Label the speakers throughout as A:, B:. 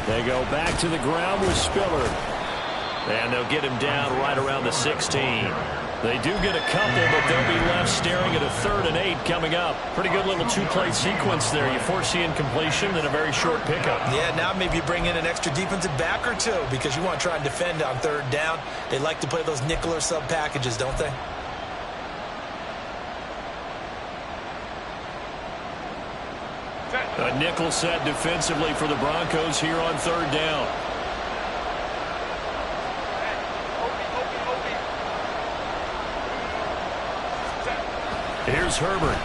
A: They go back to the ground with Spiller. And they'll get him down right around the 16. They do get a couple, but they'll be left staring at a 3rd and 8 coming up. Pretty good little two-play sequence there. You force the incompletion, then a very short pickup.
B: Yeah, now maybe you bring in an extra defensive back or two because you want to try and defend on 3rd down. They like to play those nickel or sub packages, don't they?
A: A nickel set defensively for the Broncos here on 3rd down. Here's Herbert.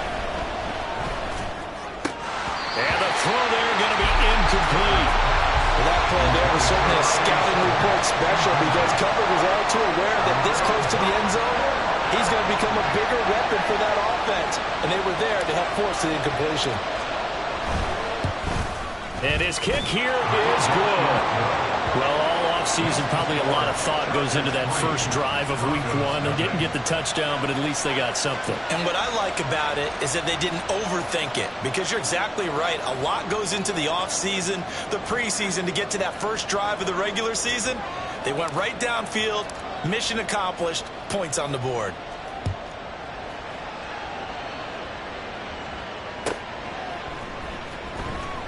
A: And the throw there going to be incomplete.
B: Well, that play there was certainly a scouting report special because Cover was all too aware that this close to the end zone, he's going to become a bigger weapon for that offense. And they were there to help force the incompletion.
A: And his kick here is good. Well, all offseason, probably a lot of thought goes into that first drive of week 1. They didn't get the touchdown, but at least they got something.
B: And what I like about it is that they didn't overthink it, because you're exactly right. A lot goes into the offseason, the preseason, to get to that first drive of the regular season. They went right downfield, mission accomplished, points on the board.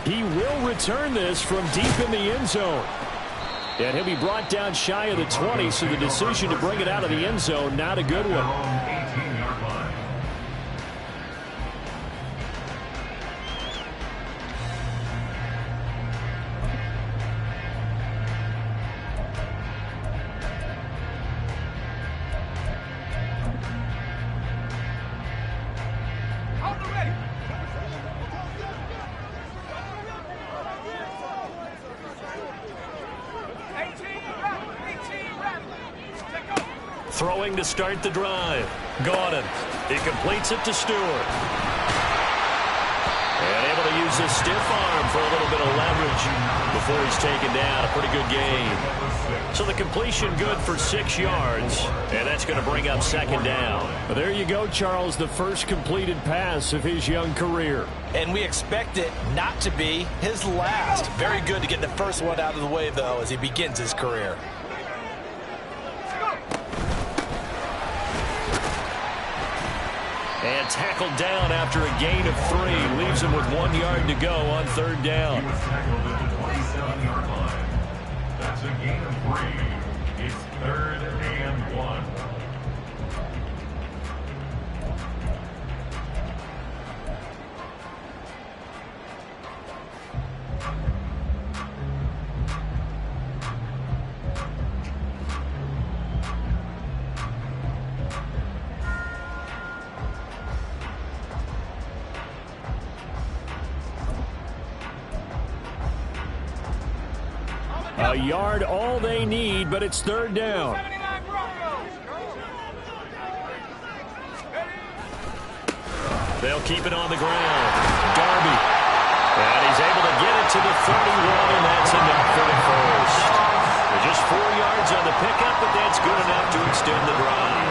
A: He will return this from deep in the end zone. And he'll be brought down shy of the 20, so the decision to bring it out of the end zone, not a good one. Throwing to start the drive. Gordon. He completes it to Stewart. And able to use his stiff arm for a little bit of leverage before he's taken down. A pretty good gain. So the completion good for 6 yards. And that's going to bring up 2nd down. Well, there you go, Charles. The first completed pass of his young career.
B: And we expect it not to be his last. Very good to get the first one out of the way, though, as he begins his career.
A: And tackled down after a gain of 3. Leaves him with 1 yard to go on 3rd down.
C: He was tackled at the 27-yard line. That's a gain of 3. It's 3rd and 1.
A: A yard all they need, but it's 3rd down. They'll keep it on the ground. Darby. And he's able to get it to the 31, and that's enough for the first. Just 4 yards on the pickup, but that's good enough to extend the drive.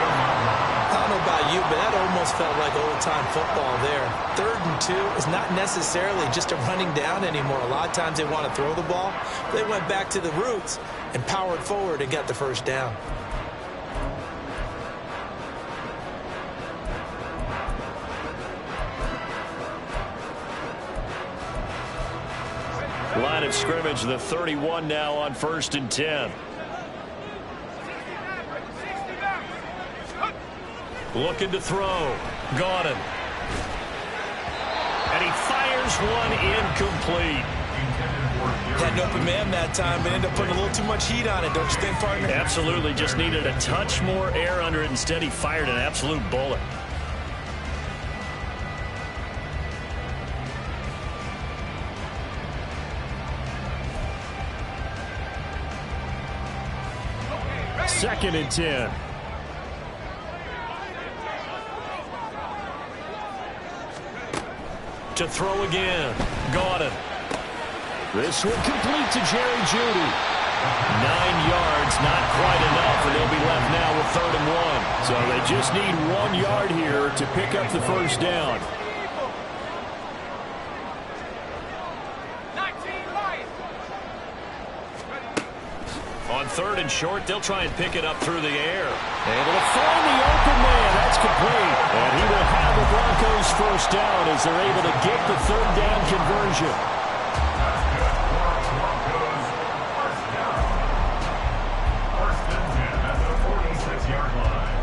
B: I don't know about you, but that almost felt like old-time football there. 3rd and 2 is not necessarily just a running down anymore. A lot of times they want to throw the ball. They went back to the roots and powered forward and got the first down.
A: Line of scrimmage, the 31 now on 1st and 10. Looking to throw. Gordon. And he fires one incomplete.
B: Had an open man that time, but ended up putting a little too much heat on it, don't you think, partner?
A: Absolutely. Just needed a touch more air under it. Instead, he fired an absolute bullet. Second and 10. To throw again. Gordon. This will complete to Jerry Jeudy. 9 yards, not quite enough, and they'll be left now with 3rd and 1. So they just need 1 yard here to pick up the first down. third and short. They'll try and pick it up through the air. Able to find the open man. That's complete. And he will have the Broncos first down as they're able to get the third down conversion.
C: First and 10 at the 46-yard line.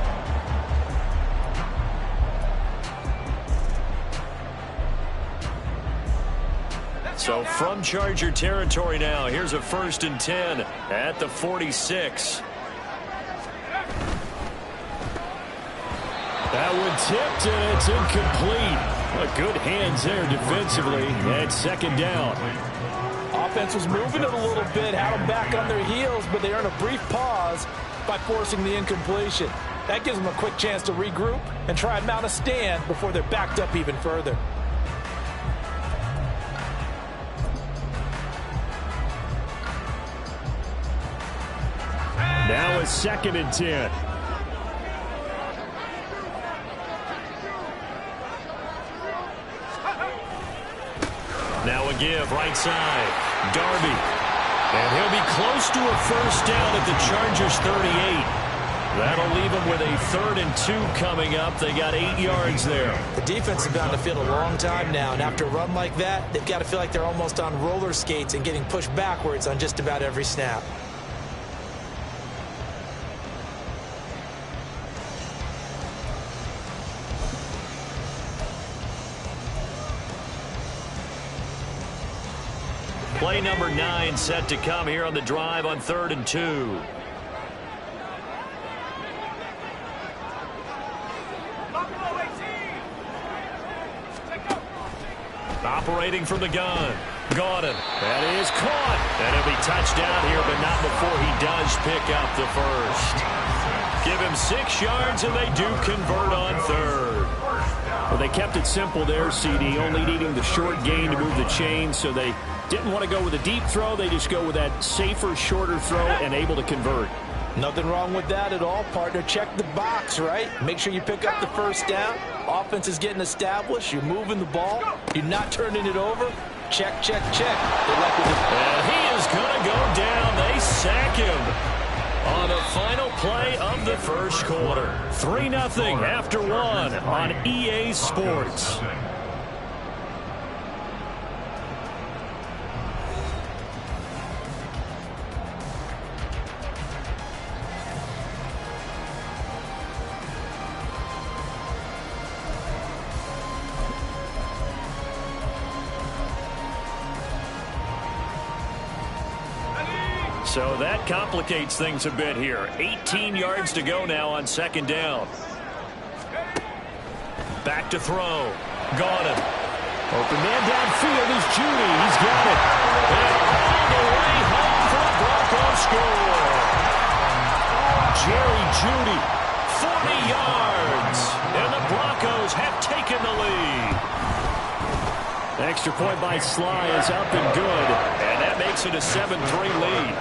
A: So from Charger territory now, here's a 1st and 10 at the 46. That one tipped, and it's incomplete. Well, good hands there defensively. And 2nd down.
D: Offense was moving it a little bit, had them back on their heels, but they earned a brief pause by forcing the incompletion. That gives them a quick chance to regroup and try and mount a stand before they're backed up even further.
A: Now it's 2nd and 10. Now a give, right side. Darby. And he'll be close to a first down at the Chargers 38. That'll leave them with a 3rd and 2 coming up. They got 8 yards there.
B: The defense has been on the field a long time now, and after a run like that, they've got to feel like they're almost on roller skates and getting pushed backwards on just about every snap.
A: Play number 9 set to come here on the drive on 3rd and 2. Operating from the gun. Got him. That is caught. And he'll be touchdown here, but not before he does pick up the first. Give him 6 yards, and they do convert on 3rd. Well, they kept it simple there, CD, only needing the short gain to move the chain, so they didn't want to go with a deep throw. They just go with that safer, shorter throw and able to convert.
D: Nothing wrong with that at all, partner. Check the box, right? Make sure you pick up the first down. Offense is getting established. You're moving the ball. You're not turning it over. Check, check, check.
A: And he is going to go down. They sack him on the final play of the first quarter. 3-0 after 1 on EA Sports. So that complicates things a bit here. 18 yards to go now on 2nd down. Back to throw. Got him. Open man downfield is Judy. He's got it. And all the way home for the Broncos score. Jerry Judy, 40 yards. And the Broncos have taken the lead. Extra point by Sly is up and good. And that makes it a 7-3 lead.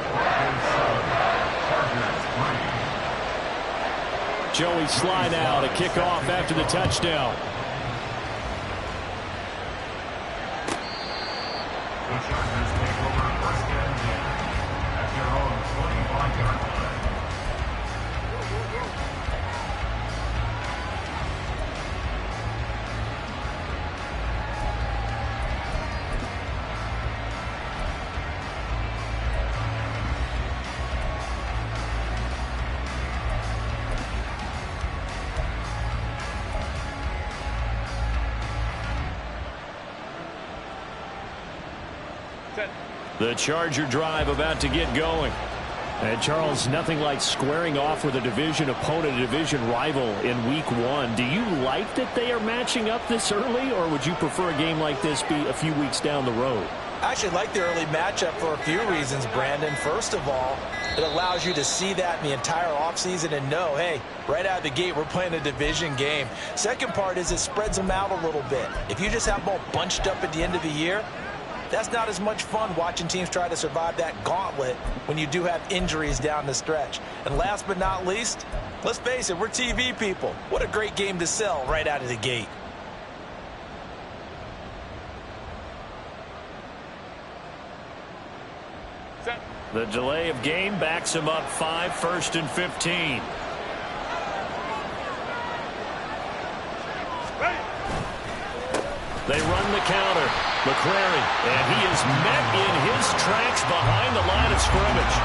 A: Joey Sly now to kick off after the touchdown.
C: The Chargers take over 1st and 10 at their own 25-yard line.
A: The Charger drive about to get going. And Charles, nothing like squaring off with a division opponent, a division rival in week 1. Do you like that they are matching up this early, or would you prefer a game like this be a few weeks down the road?
B: I actually like the early matchup for a few reasons, Brandon. First of all, it allows you to see that in the entire offseason and know, hey, right out of the gate, we're playing a division game. Second part is it spreads them out a little bit. If you just have them all bunched up at the end of the year, that's not as much fun watching teams try to survive that gauntlet when you do have injuries down the stretch. And last but not least, let's face it, we're TV people. What a great game to sell right out of the gate.
A: The delay of game backs him up 5, 1st and 15. They run the counter. McCrary, and he is met in his tracks behind the line of scrimmage.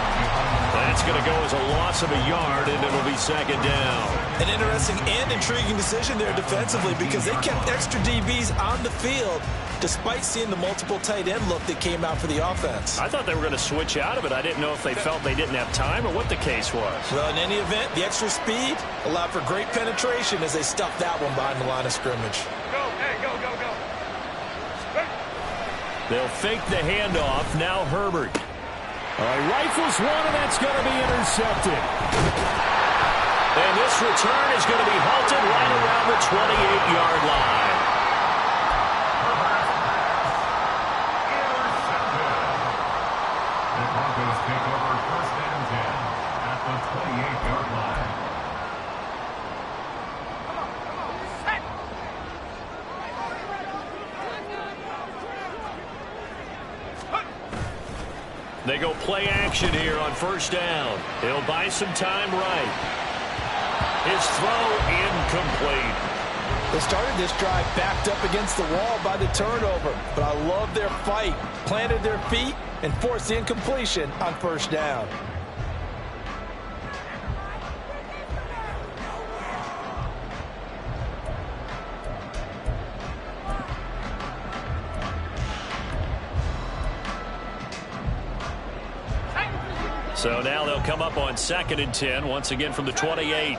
A: That's going to go as a loss of a yard, and it'll be 2nd down.
B: An interesting and intriguing decision there defensively because they kept extra DBs on the field despite seeing the multiple tight end look that came out for the offense.
A: I thought they were going to switch out of it. I didn't know if they felt they didn't have time or what the case was.
B: Well, in any event, the extra speed allowed for great penetration as they stuffed that one behind the line of scrimmage.
C: Go, hey, go, go, go.
A: They'll fake the handoff. Now Herbert. Rifles one, and that's going to be intercepted. And this return is going to be halted right around the 28-yard line.
C: The Broncos take over 1st and 10 at the 28-yard line.
A: They go play action here on 1st down. He'll buy some time right. His throw incomplete.
D: They started this drive backed up against the wall by the turnover, but I love their fight. Planted their feet and forced the incompletion on 1st down.
A: So now they'll come up on 2nd and 10, once again from the 28.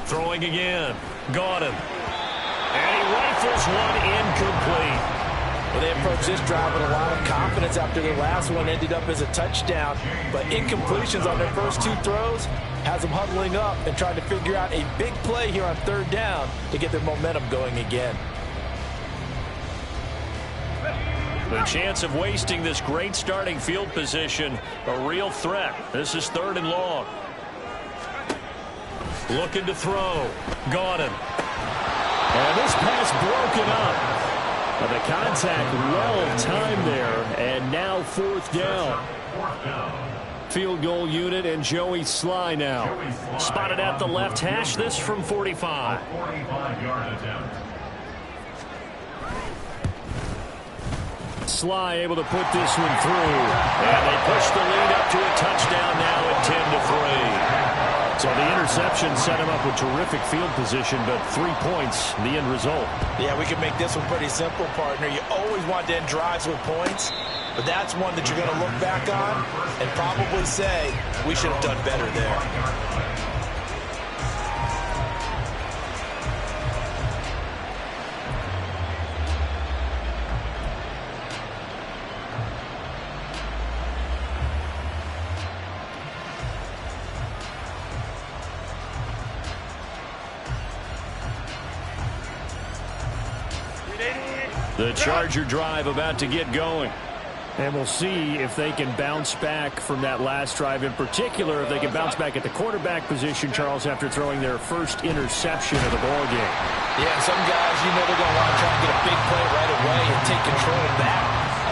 A: Throwing again. Got him. And he rifles one incomplete.
D: Well, they approached this drive with a lot of confidence after the last one ended up as a touchdown. But incompletions on their first 2 throws has them huddling up and trying to figure out a big play here on 3rd down to get their momentum going again.
A: The chance of wasting this great starting field position, a real threat. This is 3rd and long. Looking to throw. Got him. And this pass broken up. But the contact well timed there. And now 4th down. Field goal unit and Joey Sly now. Spotted at the left hash. This from 45.
C: 45-yard attempt.
A: Sly able to put this one through. And they push the lead up to a touchdown now at 10-3. So the interception set him up with terrific field position, but 3 points, the end result.
B: Yeah, we can make this one pretty simple, partner. You always want to end drives with points, but that's one that you're going to look back on and probably say, we should have done better there.
A: The Charger drive about to get going. And we'll see if they can bounce back from that last drive. In particular, if they can bounce back at the quarterback position, Charles, after throwing their first interception of the ball game.
B: Yeah, some guys, you know, they're going to want to try and get a big play right away and take control of that.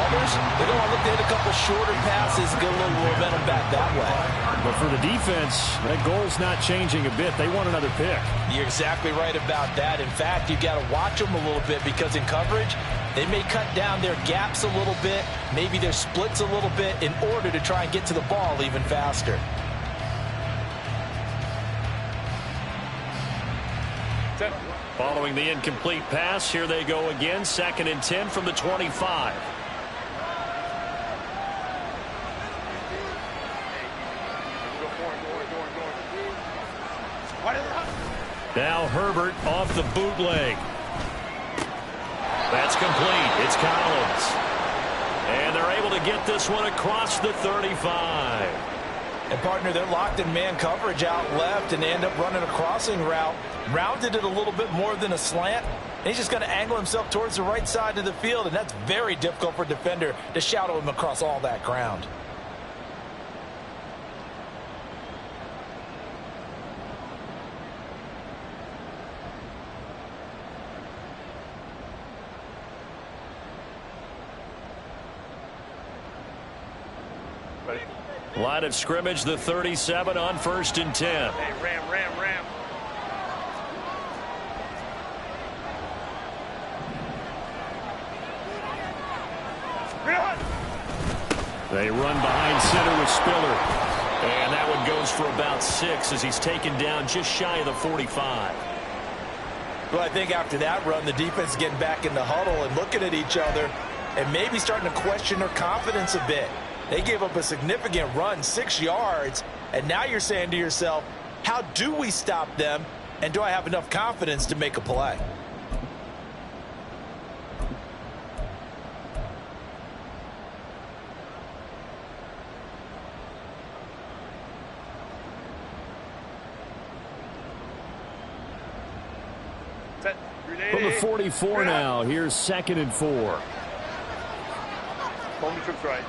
B: Others, they're going to want to look to hit a couple shorter passes, get a little momentum back that way.
A: But for the defense, that goal's not changing a bit. They want another pick.
B: You're exactly right about that. In fact, you've got to watch them a little bit because in coverage, they may cut down their gaps a little bit, maybe their splits a little bit in order to try and get to the ball even faster.
A: Following the incomplete pass, here they go again. 2nd and 10 from the 25. Now Herbert off the bootleg. That's complete. It's Collins. And they're able to get this one across the 35.
D: And, partner, they're locked in man coverage out left, and they end up running a crossing route. Rounded it a little bit more than a slant. And he's just going to angle himself towards the right side of the field, and that's very difficult for a defender to shadow him across all that ground.
A: Line of scrimmage, the 37 on 1st and 10.
E: Hey, ram.
A: They run behind center with Spiller. And that one goes for about 6 as he's taken down just shy of the 45.
B: Well, I think after that run, the defense is getting back in the huddle and looking at each other and maybe starting to question their confidence a bit. They gave up a significant run, 6 yards, and now you're saying to yourself, how do we stop them, and do I have enough confidence to make a play?
A: From the 44 now, here's 2nd and 4.
E: Only trips right.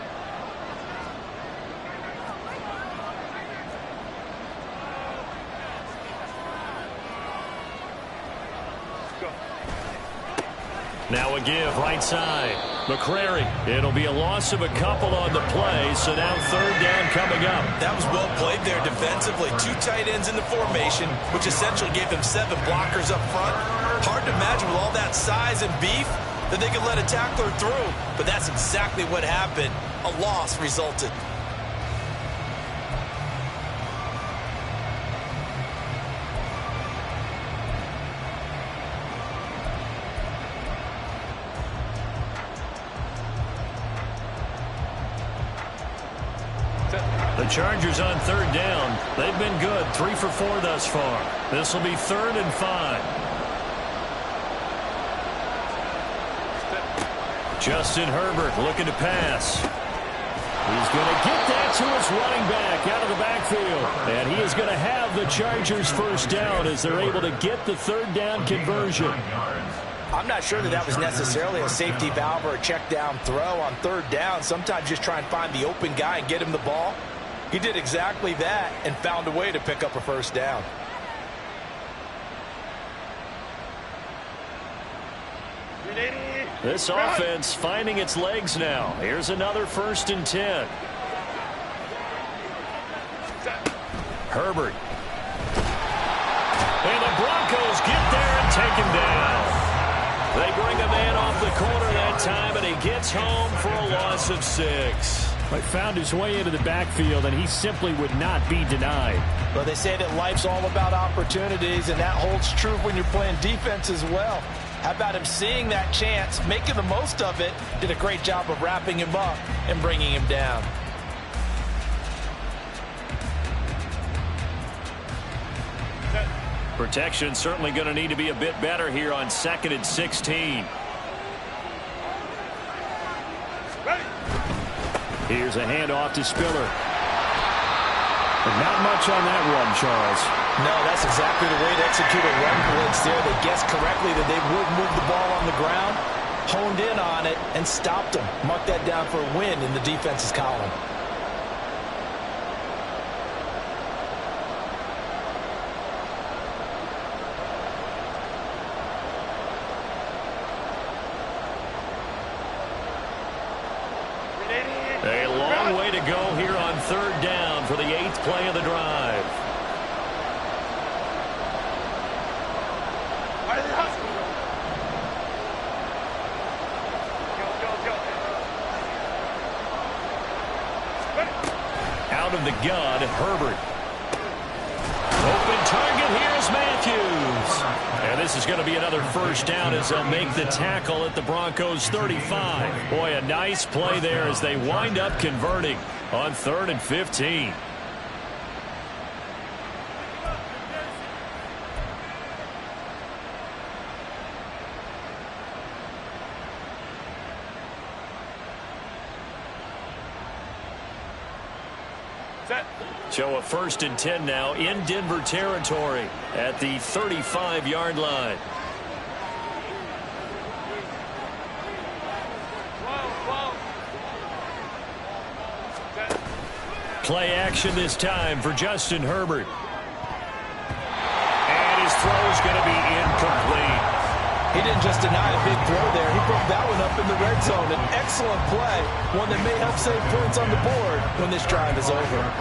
A: Now a give right side. McCrary. It'll be a loss of a couple on the play, so now 3rd down coming up.
B: That was well played there defensively. 2 tight ends in the formation, which essentially gave them 7 blockers up front. Hard to imagine with all that size and beef that they could let a tackler through, but that's exactly what happened. A loss resulted.
A: The Chargers on 3rd down. They've been good, 3 for 4 thus far. This will be 3rd and 5. Justin Herbert looking to pass. He's going to get that to his running back out of the backfield. And he is going to have the Chargers 1st down as they're able to get the 3rd down conversion.
B: I'm not sure that was necessarily a safety valve or a check down throw on 3rd down. Sometimes just try and find the open guy and get him the ball. He did exactly that and found a way to pick up a 1st down.
A: This offense finding its legs now. Here's another 1st and 10. Herbert. And the Broncos get there and take him down. They bring a man off the corner that time, and he gets home for a loss of 6. He found his way into the backfield, and he simply would not be denied.
B: Well, they say that life's all about opportunities, and that holds true when you're playing defense as well. How about him seeing that chance, making the most of it, did a great job of wrapping him up and bringing him down.
A: Protection certainly going to need to be a bit better here on 2nd and 16. Here's a handoff to Spiller. But not much on that run, Charles.
B: No, that's exactly the way to execute a run blitz there. They guessed correctly that they would move the ball on the ground, honed in on it, and stopped them. Mark that down for a win in the defense's column.
A: A long way to go here on 3rd down for the 8th play of the drive. Out of the gun, Herbert. Open target, here's Matthews. And this is going to be another 1st down as they'll make the tackle at the Broncos 35. Boy, a nice play there as they wind up converting on 3rd and 15. So a 1st and 10 now in Denver territory at the 35-yard line. Play action this time for Justin Herbert. And his throw is going to be incomplete.
D: He didn't just deny a big throw there. He broke that one up in the red zone. An excellent play, one that may help save points on the board when this drive is over.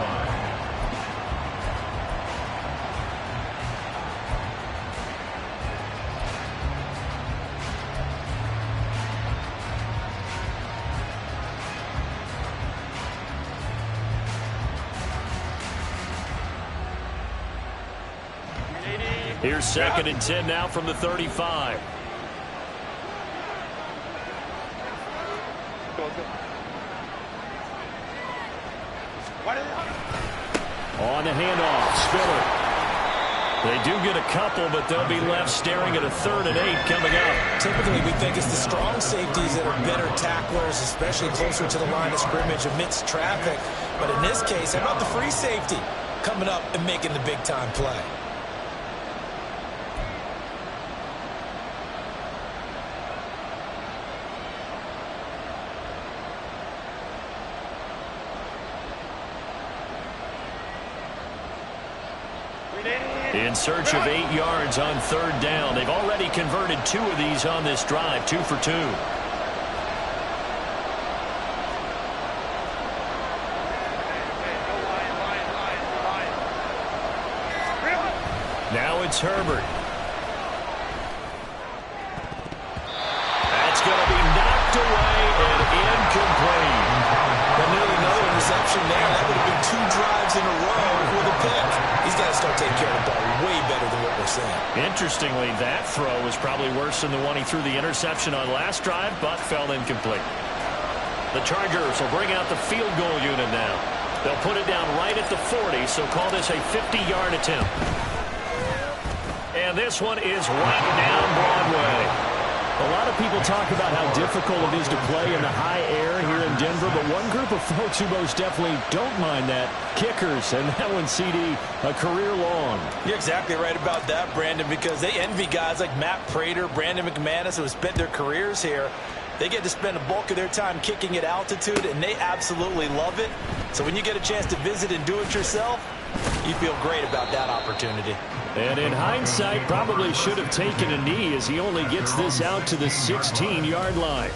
A: Here's 2nd and 10 now from the 35. On the handoff, Spiller. They do get a couple, but they'll be left staring at a 3rd and 8 coming up.
B: Typically, we think it's the strong safeties that are better tacklers, especially closer to the line of scrimmage amidst traffic. But in this case, how about the free safety coming up and making the big-time play?
A: In search of 8 yards on 3rd down. They've already converted 2 of these on this drive, 2 for 2. Now it's Herbert. That's going to be knocked away and incomplete.
B: But nearly another interception there. That would have been 2 drives in a row with a pick. He's got to start taking care of the ball way better than what we're seeing.
A: Interestingly, that throw was probably worse than the one he threw the interception on last drive, but fell incomplete. The Chargers will bring out the field goal unit now. They'll put it down right at the 40, so call this a 50-yard attempt. And this one is right down Broadway.
E: A lot of people talk about how difficult it is to play in the high air here in Denver, but one group of folks who most definitely don't mind that, kickers, and that one, CD, a career long.
B: You're exactly right about that, Brandon, because they envy guys like Matt Prater, Brandon McManus, who have spent their careers here. They get to spend a bulk of their time kicking at altitude, and they absolutely love it. So when you get a chance to visit and do it yourself, you feel great about that opportunity.
E: And in hindsight, probably should have taken a knee as he only gets this out to the 16-yard line.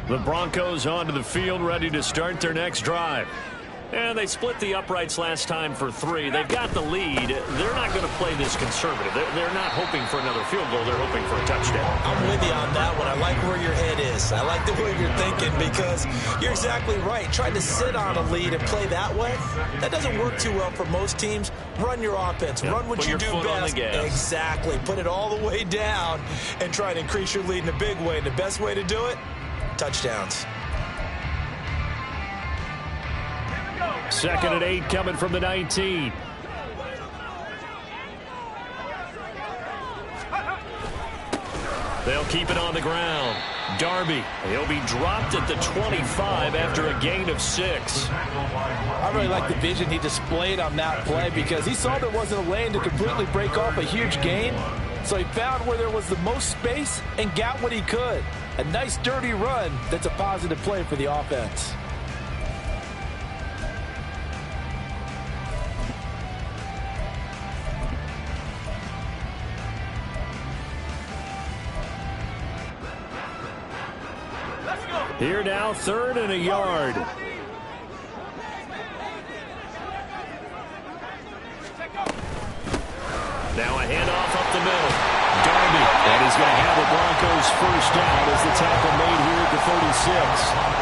A: The Broncos onto the field, ready to start their next drive. And they split the uprights last time for 3. They've got the lead. They're not going to play this conservative. They're not hoping for another field goal. They're hoping for a touchdown.
B: I'm with you on that one. I like where your head is. I like the way you're thinking because you're exactly right. Trying to sit on a lead and play that way, that doesn't work too well for most teams. Run your offense.
A: Yep.
B: Run what you do best. Exactly. Put it all the way down and try to increase your lead in a big way. And the best way to do it, touchdowns.
E: 2nd and 8 coming from the 19.
A: They'll keep it on the ground. Darby, he'll be dropped at the 25 after a gain of 6.
D: I really like the vision he displayed on that play because he saw there wasn't a lane to completely break off a huge gain. So he found where there was the most space and got what he could. A nice dirty run that's a positive play for the offense.
E: Here now, 3rd and a yard.
A: Now a handoff up the middle. Darby, and he's going to have the Broncos first down as the tackle made here at the 36.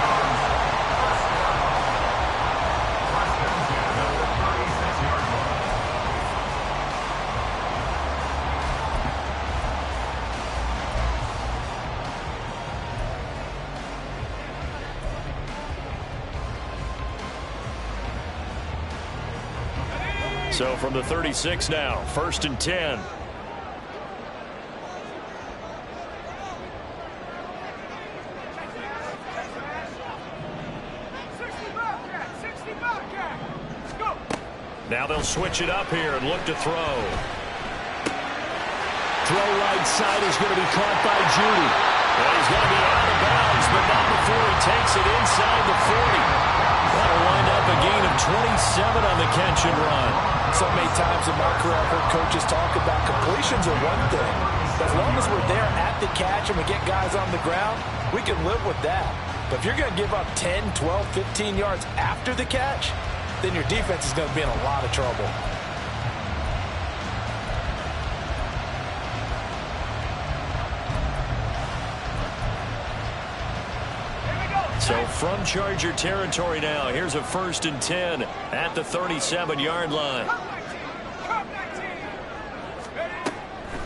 A: So from the 36 now, 1st and 10. Now they'll switch it up here and look to throw.
E: Throw right side is going to be caught by Judy.
A: Well, he's going to be out of bounds, but not before he takes it inside the 40. That'll wind up a gain of 27 on the catch and run.
D: So many times in my career I've heard coaches talk about completions are one thing. As long as we're there at the catch and we get guys on the ground, we can live with that. But if you're going to give up 10, 12, 15 yards after the catch, then your defense is going to be in a lot of trouble.
A: So from Charger territory now, here's a 1st and 10 at the 37-yard line.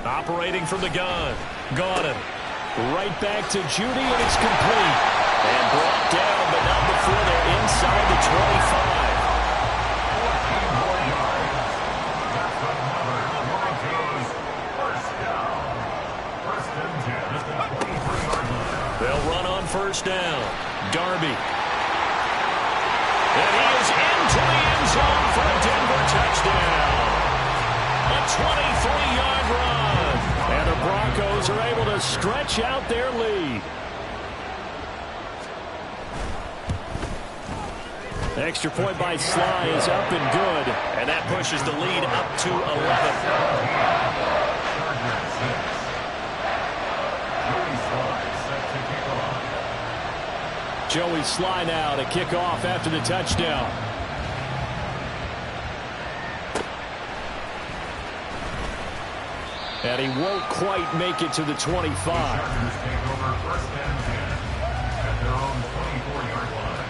A: Operating from the gun. Gone.
E: Right back to Judy, and it's complete.
A: And brought down, but not before they're inside the 25. They'll run on 1st down. Darby. And he is into the end zone for a Denver touchdown. A 23-yard run.
E: And the Broncos are able to stretch out their lead. Extra point by Sly is up and good.
A: And that pushes the lead up to 11.
E: Joey Sly now to kick off after the touchdown. And he won't quite make it to the 25.
C: Chargers take over 1st and 10 at their own 24-yard line.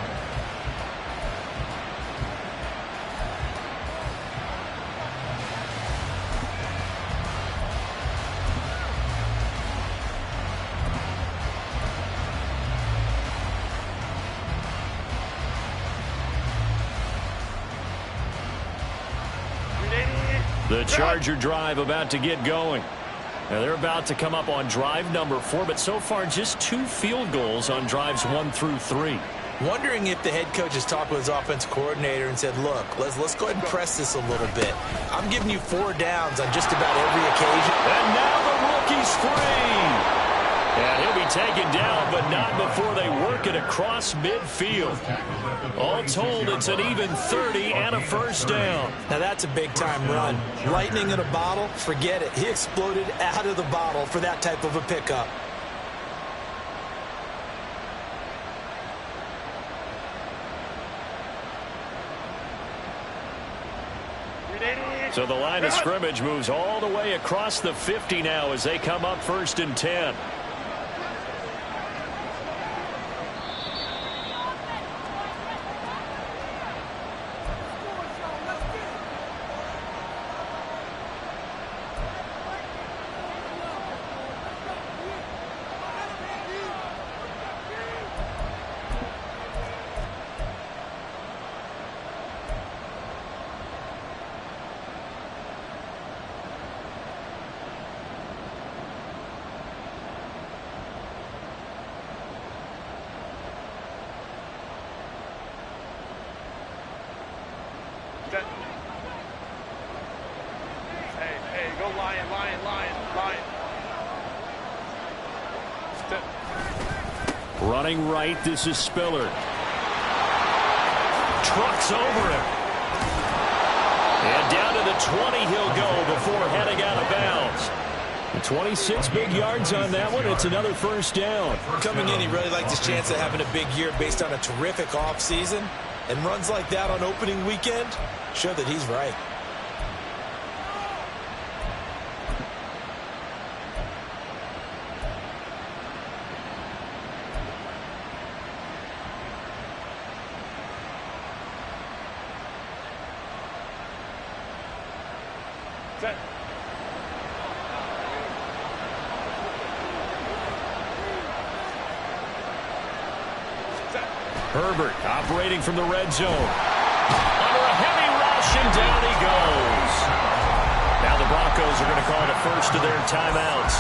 A: The Charger drive about to get going. Now they're about to come up on drive number 4, but so far just 2 field goals on drives 1 through 3.
B: Wondering if the head coach has talked with his offense coordinator and said, look, let's go ahead and press this a little bit. I'm giving you 4 downs on just about every occasion.
A: And now the rookie's free. And he'll be taken down, but not before they work it across midfield. All told, it's an even 30 and a 1st down.
B: Now that's a big-time run. Lightning in a bottle, forget it. He exploded out of the bottle for that type of a pickup.
A: So the line of scrimmage moves all the way across the 50 now as they come up 1st and 10.
F: Hey, go Lion.
E: Running right, this is Spiller.
A: Trucks over him. And down to the 20 he'll go before heading out of bounds.
E: 26 big yards on that one. It's another 1st down.
B: Coming in, he really liked his chance of having a big year based on a terrific offseason. And runs like that on opening weekend show that he's right.
F: Set.
A: Herbert operating from the red zone. Under a heavy rush, and down he goes. Now the Broncos are going to call the first of their timeouts.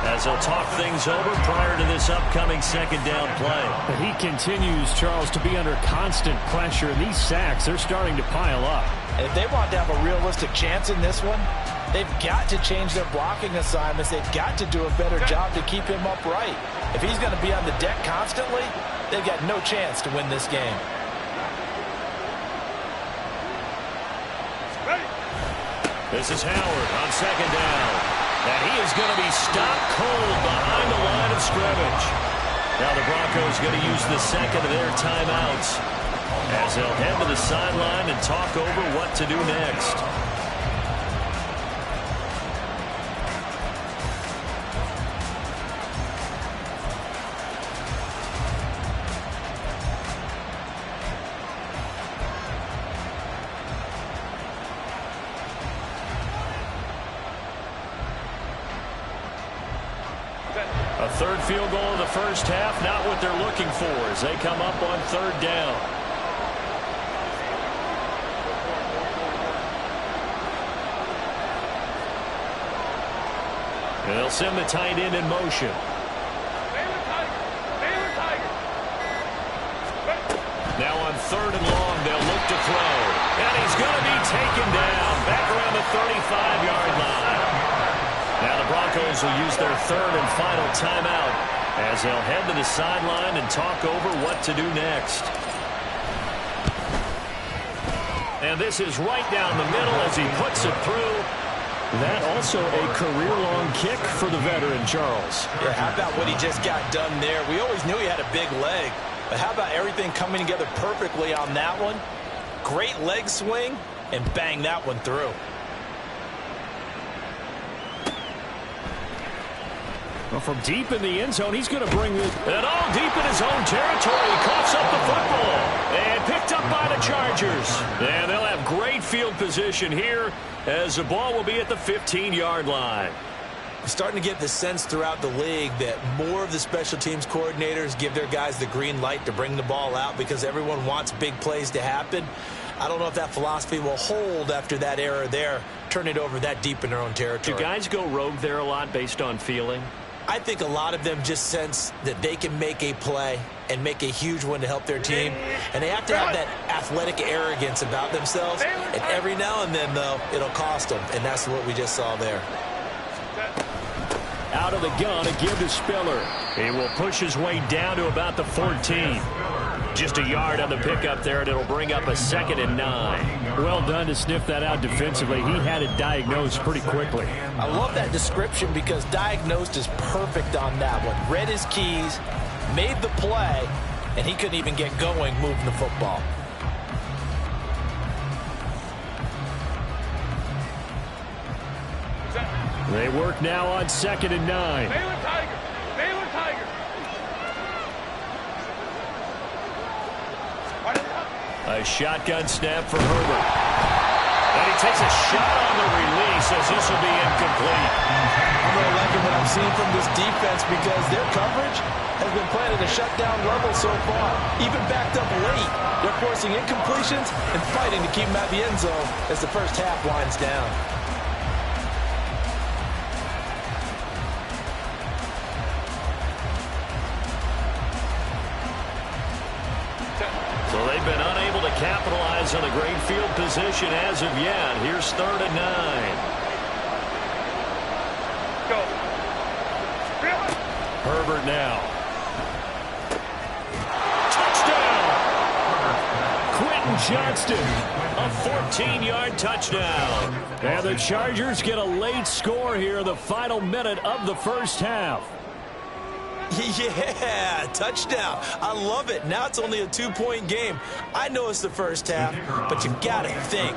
A: as he'll talk things over prior to this upcoming second down play.
E: He continues, Charles, to be under constant pressure, and these sacks, they're starting to pile up.
D: And if they want to have a realistic chance in this one, they've got to change their blocking assignments. They've got to do a better job to keep him upright. If he's going to be on the deck constantly, they've got no chance to win this game.
A: This is Howard on second down. And he is going to be stopped cold behind the line of scrimmage. Now the Broncos going to use the second of their timeouts as they'll head to the sideline and talk over what to do next. A third field goal in the first half, not what they're looking for as they come up on third down. And they'll send the tight end in motion. Now on third and long, they'll look to throw. And he's going to be taken down back around the 35-yard line. Now the Broncos will use their third and final timeout as they'll head to the sideline and talk over what to do next. And this is right down the middle as he puts it through.
E: That also a career-long kick for the veteran, Charles.
B: Yeah, how about what he just got done there? We always knew he had a big leg, but how about everything coming together perfectly on that one? Great leg swing, and bang that one through.
E: Well, from deep in the end zone, he's going to bring it.
A: And all deep in his own territory. He coughs up the football. And picked up by the Chargers. And they'll have great field position here as the ball will be at the 15-yard line.
B: We're starting to get the sense throughout the league that more of the special teams coordinators give their guys the green light to bring the ball out because everyone wants big plays to happen. I don't know if that philosophy will hold after that error there, turn it over that deep in their own territory.
A: Do guys go rogue there a lot based on feeling?
B: I think a lot of them just sense that they can make a play and make a huge one to help their team. And they have to have that athletic arrogance about themselves. And every now and then, though, it'll cost them. And that's what we just saw there.
E: Out of the gun, a give to Spiller.
A: He will push his way down to about the 14. Just a yard on the pickup there, and it'll bring up a 2nd and 9.
E: Well done to sniff that out defensively. He had it diagnosed pretty quickly.
D: I love that description because diagnosed is perfect on that one. Read his keys, made the play, and he couldn't even get going moving the football.
E: They work now on 2nd and 9.
F: Baylor Tiger! Baylor Tiger!
A: A shotgun snap for Herbert. And he takes a shot on the release as this will be incomplete.
D: I'm really liking what I'm seeing from this defense because their coverage has been playing at a shutdown level so far. Even backed up late, they're forcing incompletions and fighting to keep them out of the end zone as the first half winds down.
A: So they've been unable to capitalize on a great field position as of yet. Here's 3rd and 9.
F: Go.
A: Herbert now. Touchdown! Quentin Johnston, a 14-yard touchdown.
E: And the Chargers get a late score here, the final minute of the first half.
B: Yeah, touchdown. I love it. Now it's only a 2-point game. I know it's the first half, but you got to think.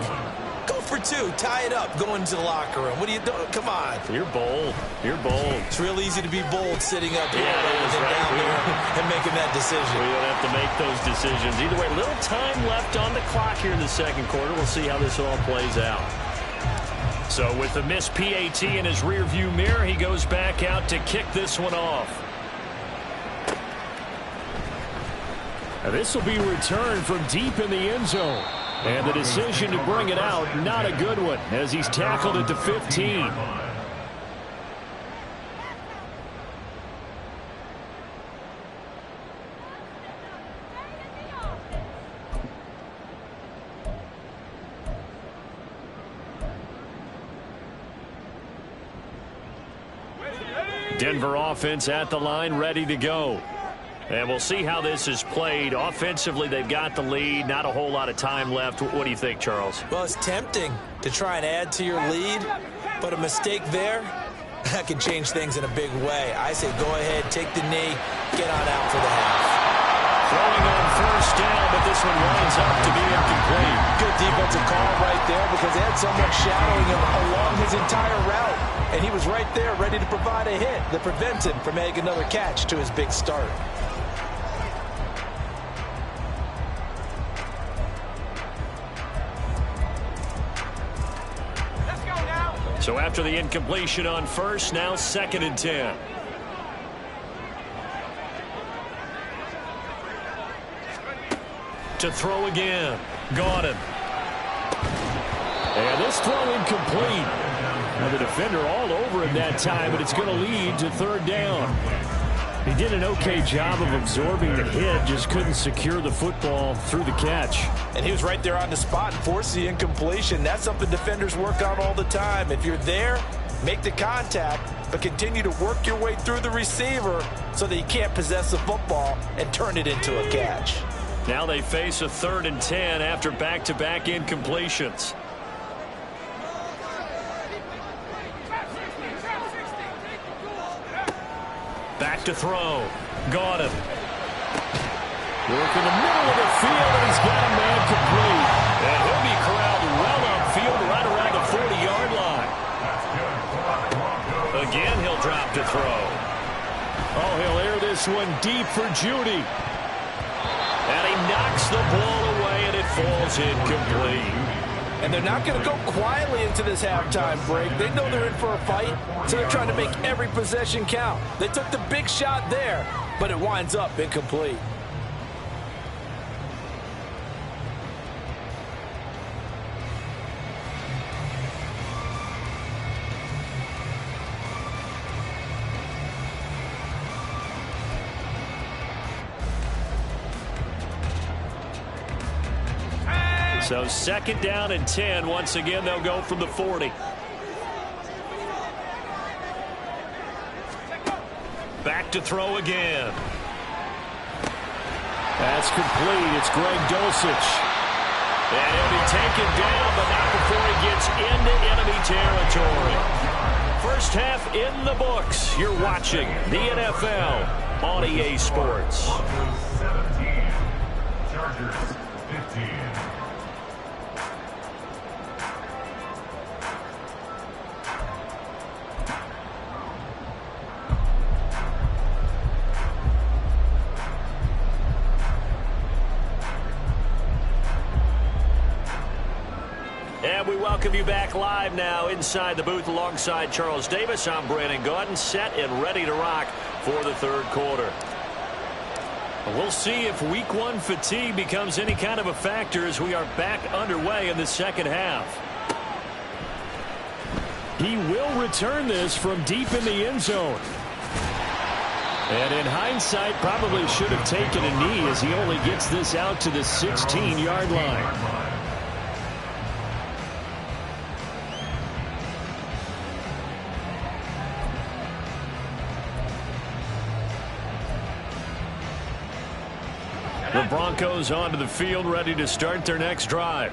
B: Go for 2. Tie it up. Go into the locker room. What are you doing? Come on.
A: You're bold. You're bold.
B: It's real easy to be bold sitting up here
A: Yeah,
B: down there and making that decision.
A: We don't have to make those decisions. Either way, little time left on the clock here in the second quarter. We'll see how this all plays out. So with the missed PAT in his rearview mirror, he goes back out to kick this one off.
E: This will be returned from deep in the end zone. And the decision to bring it out, not a good one, as he's tackled at the 15.
A: Denver offense at the line, ready to go. And we'll see how this is played. Offensively, they've got the lead. Not a whole lot of time left. What do you think, Charles?
B: Well, it's tempting to try and add to your lead, but a mistake there, that can change things in a big way. I say go ahead, take the knee, get on out for the half.
A: Throwing on first down, but this one winds up to be incomplete.
D: Good defensive call right there because they had someone shadowing him along his entire route. And he was right there ready to provide a hit that prevents him from making another catch to his big start.
A: So after the incompletion on first, now 2nd and 10. To throw again. Got him.
E: And this throw incomplete. Now the defender all over him that time, but it's going to lead to 3rd down. He did an okay job of absorbing the hit, just couldn't secure the football through the catch.
D: And he was right there on the spot and forced the incompletion. That's something defenders work on all the time. If you're there, make the contact, but continue to work your way through the receiver so that you can't possess the football and turn it into a catch.
A: Now they face a 3rd and 10 after back-to-back incompletions. Back to throw. Got him.
E: Work in the middle of the field, and he's got a man complete.
A: And he'll be corralled well upfield right around the 40-yard line. Again, he'll drop to throw.
E: Oh, he'll air this one deep for Judy.
A: And he knocks the ball away, and it falls incomplete.
D: And they're not going to go quietly into this halftime break. They know they're in for a fight, so they're trying to make every possession count. They took the big shot there, but it winds up incomplete.
A: So 2nd down and 10. Once again, they'll go from the 40. Back to throw again.
E: That's complete. It's Greg Dulcich.
A: And he'll be taken down, but not before he gets into enemy territory. First half in the books. You're watching the NFL on EA Sports.
C: Broncos 17, Chargers 15.
A: And we welcome you back live now inside the booth alongside Charles Davis. I'm Brandon Gaudin, set and ready to rock for the 3rd quarter. We'll see if week 1 fatigue becomes any kind of a factor as we are back underway in the 2nd half.
E: He will return this from deep in the end zone. And in hindsight, probably should have taken a knee as he only gets this out to the 16-yard line.
A: The Broncos onto the field, ready to start their next drive.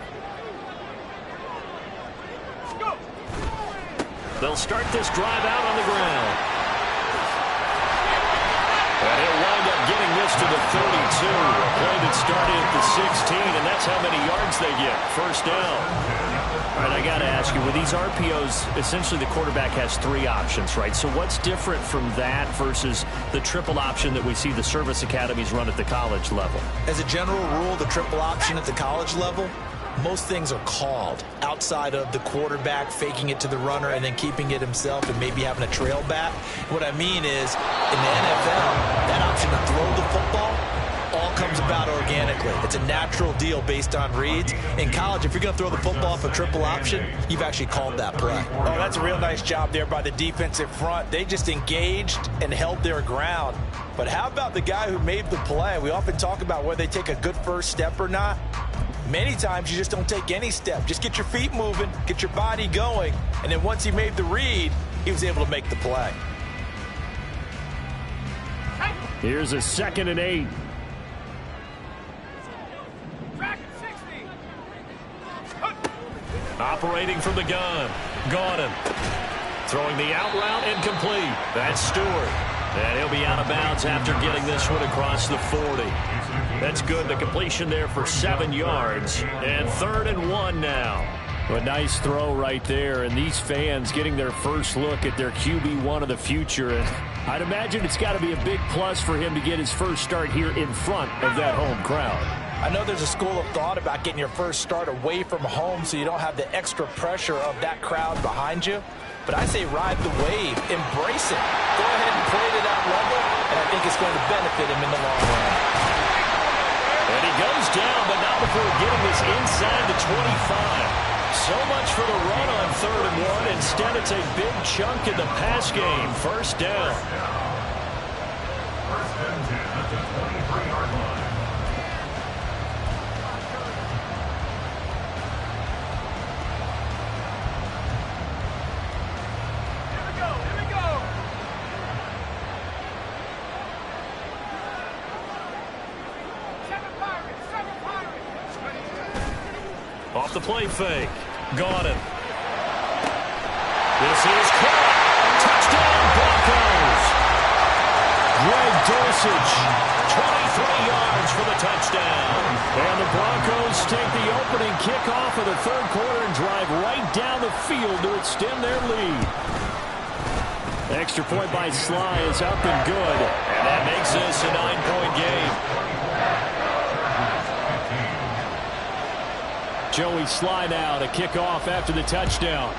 A: They'll start this drive out on the ground. And he'll wind up getting this to the 32. A play that started at the 16, and that's how many yards they get. First down. All right, I got to ask you, with these RPOs, essentially the quarterback has 3 options, right? So what's different from that versus the triple option that we see the service academies run at the college level?
B: As a general rule, the triple option at the college level, most things are called outside of the quarterback faking it to the runner and then keeping it himself and maybe having a trail back. What I mean is, in the NFL, that option to throw the football all comes about organically. It's a natural deal based on reads. In college, if you're going to throw the football for triple option, you've actually called that play.
D: Oh, that's a real nice job there by the defensive front. They just engaged and held their ground. But how about the guy who made the play? We often talk about whether they take a good first step or not. Many times you just don't take any step. Just get your feet moving, get your body going, and then once he made the read, he was able to make the play.
E: Here's a 2nd and 8.
A: Operating from the gun. Gordon. Throwing the out route incomplete. That's Stewart. And he'll be out of bounds after getting this one across the 40. That's good. The completion there for 7 yards. And 3rd and 1 now.
E: A nice throw right there, and these fans getting their first look at their QB1 of the future. And I'd imagine it's got to be a big plus for him to get his first start here in front of that home crowd.
D: I know there's a school of thought about getting your first start away from home so you don't have the extra pressure of that crowd behind you. But I say ride the wave, embrace it. Go ahead and play to that level, and I think it's going to benefit him in the long run.
A: And he goes down, but not before getting this inside the 25. So much for the run on 3rd and 1. Instead, it's a big chunk in the pass game. First down.
C: First and 10 at the 23-yard line.
A: Off the play fake. Gordon. This is caught. Touchdown, Broncos. Greg Dulcich, 23 yards for the touchdown.
E: And the Broncos take the opening kickoff of the 3rd quarter and drive right down the field to extend their lead. Extra point by Sly is up and good.
A: And that makes this a 9-point game.
E: Joey Sly now to kick off after the touchdown.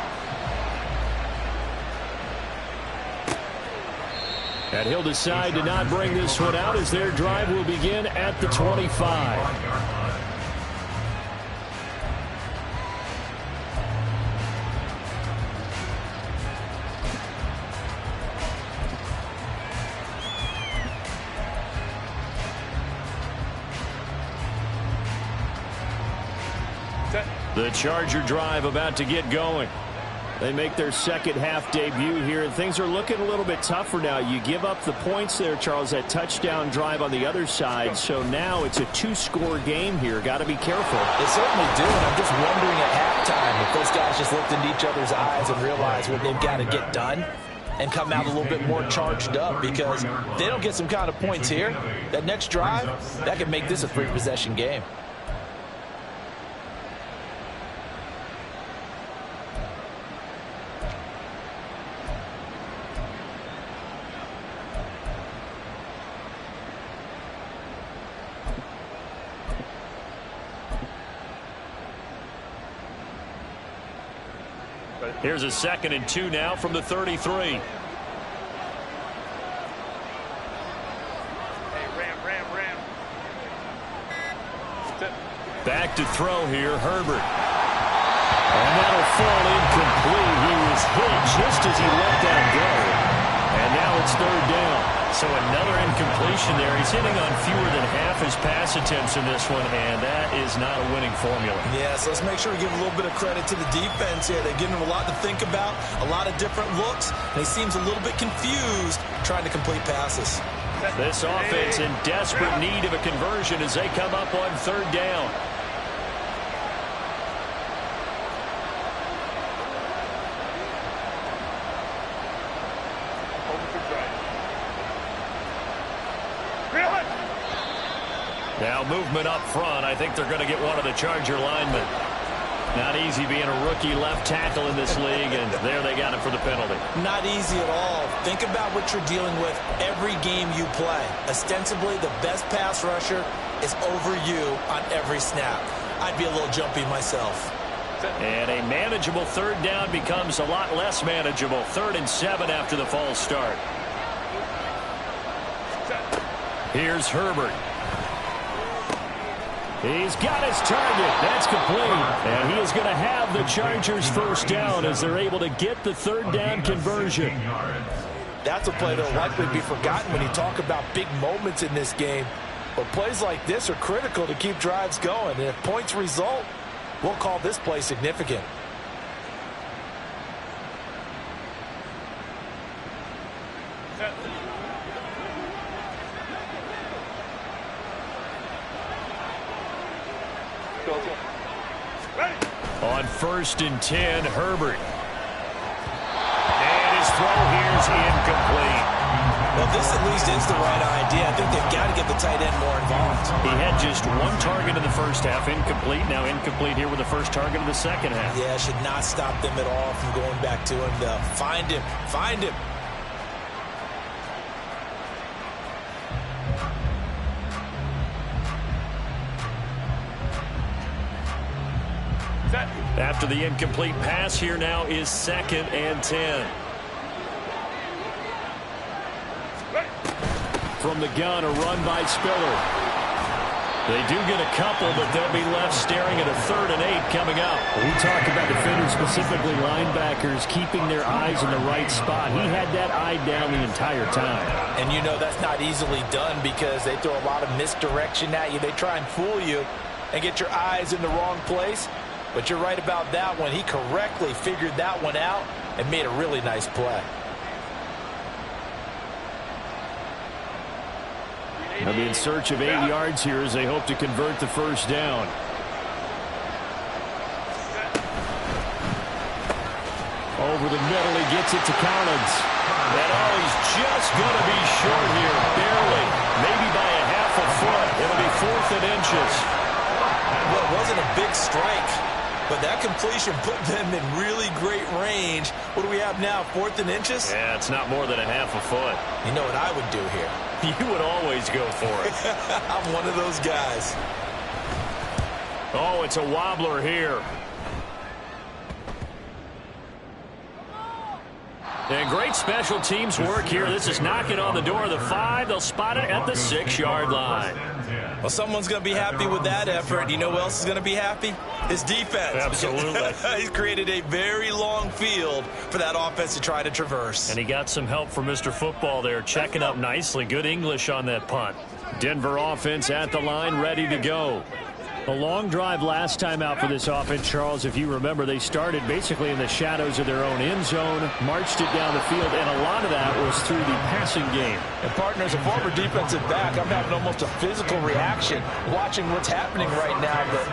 E: And he'll decide to not bring this one out as their drive will begin at the 25.
A: The Charger drive about to get going.
E: They make their second half debut here, and things are looking a little bit tougher now. You give up the points there, Charles, that touchdown drive on the other side. So now it's a 2-score game here. Got to be careful.
D: They certainly do, and I'm just wondering at halftime if those guys just looked into each other's eyes and realized what they've got to get done and come out a little bit more charged up, because if they don't get some kind of points here, that next drive, that could make this a 3-possession game.
A: Here's a 2nd and 2 now from the 33. Back to throw here, Herbert.
E: And that'll fall incomplete. He was hit just as he let that go. And now it's 3rd down.
A: So another incompletion there. He's hitting on fewer than half his pass attempts in this one, and that is not a winning formula.
B: Yeah, so let's make sure we give a little bit of credit to the defense here. They're giving him a lot to think about, a lot of different looks, and he seems a little bit confused trying to complete passes.
A: This offense in desperate need of a conversion as they come up on 3rd down. Now movement up front. I think they're going to get one of the Charger linemen. Not easy being a rookie left tackle in this league, and there they got him for the penalty.
B: Not easy at all. Think about what you're dealing with every game you play. Ostensibly, the best pass rusher is over you on every snap. I'd be a little jumpy myself.
A: And a manageable 3rd down becomes a lot less manageable. 3rd and 7 after the false start. Here's Herbert.
E: He's got his target. That's complete. And he is going to have the Chargers first down as they're able to get the 3rd down conversion.
D: That's a play that'll likely be forgotten when you talk about big moments in this game. But plays like this are critical to keep drives going. And if points result, we'll call this play significant.
A: On 1st and 10, Herbert. And his throw here is incomplete.
B: Well, this at least is the right idea. I think they've got to get the tight end more involved.
A: He had just one target in the first half, incomplete. Now incomplete here with the first target of the second half.
B: Yeah, should not stop them at all from going back to him. Find him. Find him.
A: After the incomplete pass, here now is 2nd and 10. From the gun, a run by Spiller. They do get a couple, but they'll be left staring at a 3rd and 8 coming up.
E: We talk about defenders, specifically linebackers, keeping their eyes in the right spot. He had that eye down the entire time.
D: And you know that's not easily done because they throw a lot of misdirection at you. They try and fool you and get your eyes in the wrong place. But you're right about that one. He correctly figured that one out and made a really nice play.
E: They'll be in search of 8 yards here as they hope to convert the first down. Over the middle, he gets it to Collins.
A: And he's just going to be short here, barely, maybe by a half a foot. It'll be 4th and inches.
B: Well, it wasn't a big strike, but that completion put them in really great range. What do we have now, 4th and inches?
A: Yeah, it's not more than a half a foot.
B: You know what I would do here?
A: You would always go for it.
B: I'm one of those guys.
A: Oh, it's a wobbler here. And great special teams work here. This is knocking on the door of the 5. They'll spot it at the 6-yard line.
B: Well, someone's going to be happy with that effort. You know who else is going to be happy? His defense.
A: Absolutely.
B: He's created a very long field for that offense to try to traverse.
A: And he got some help from Mr. Football there, checking up nicely. Good English on that punt. Denver offense at the line, ready to go.
E: A long drive last time out for this offense, Charles. If you remember, they started basically in the shadows of their own end zone, marched it down the field, and a lot of that was through the passing game.
D: And partner, as a former defensive back, I'm having almost a physical reaction watching what's happening right now. But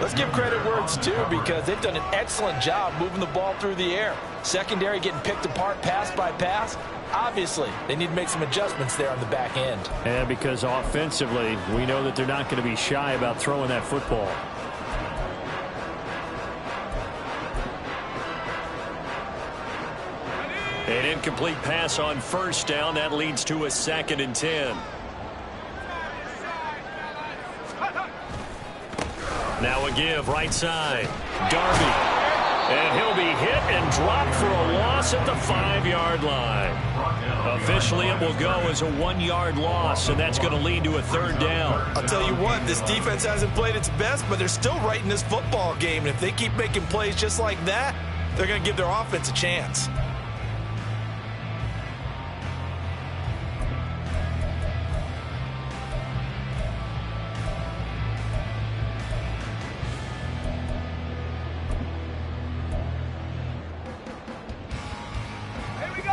D: let's give credit where it's due because they've done an excellent job moving the ball through the air. Secondary getting picked apart pass by pass. Obviously, they need to make some adjustments there on the back end.
E: And because offensively, we know that they're not going to be shy about throwing that football.
A: An incomplete pass on 1st down. That leads to a 2nd and 10. Now a give right side. Darby. And he'll be hit and dropped for a loss at the 5-yard line. Officially, it will go as a 1-yard loss, and that's going to lead to a 3rd down.
B: I'll tell you what, this defense hasn't played its best, but they're still right in this football game. And if they keep making plays just like that, they're going to give their offense a chance.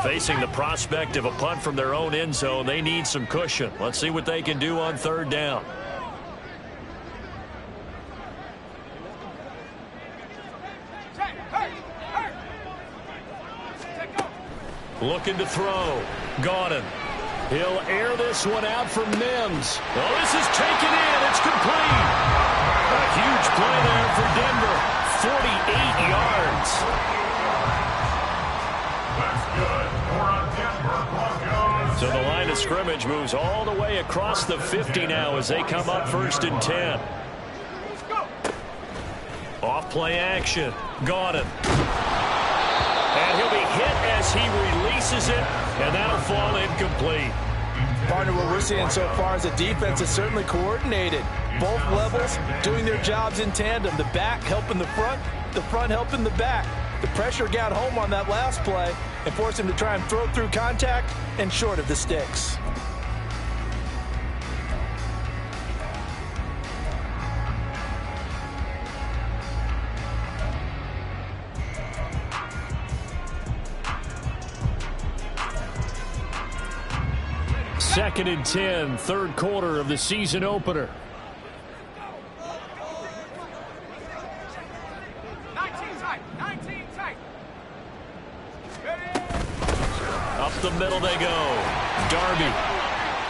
A: Facing the prospect of a punt from their own end zone, they need some cushion. Let's see what they can do on 3rd down. Looking to throw. Gordon. He'll air this one out for Mims. Oh, this is taken in. It's complete. A huge play there for Denver. 48 yards. So the line of scrimmage moves all the way across the 50 now as they come up 1st and 10. Off play action. Gordon. And he'll be hit as he releases it, and that'll fall incomplete.
D: Partner, what we're seeing so far is the defense is certainly coordinated. Both levels doing their jobs in tandem. The back helping the front helping the back. The pressure got home on that last play and forced him to try and throw through contact and short of the sticks.
E: Second and 10, 3rd quarter of the season opener.
A: the middle they go. Darby.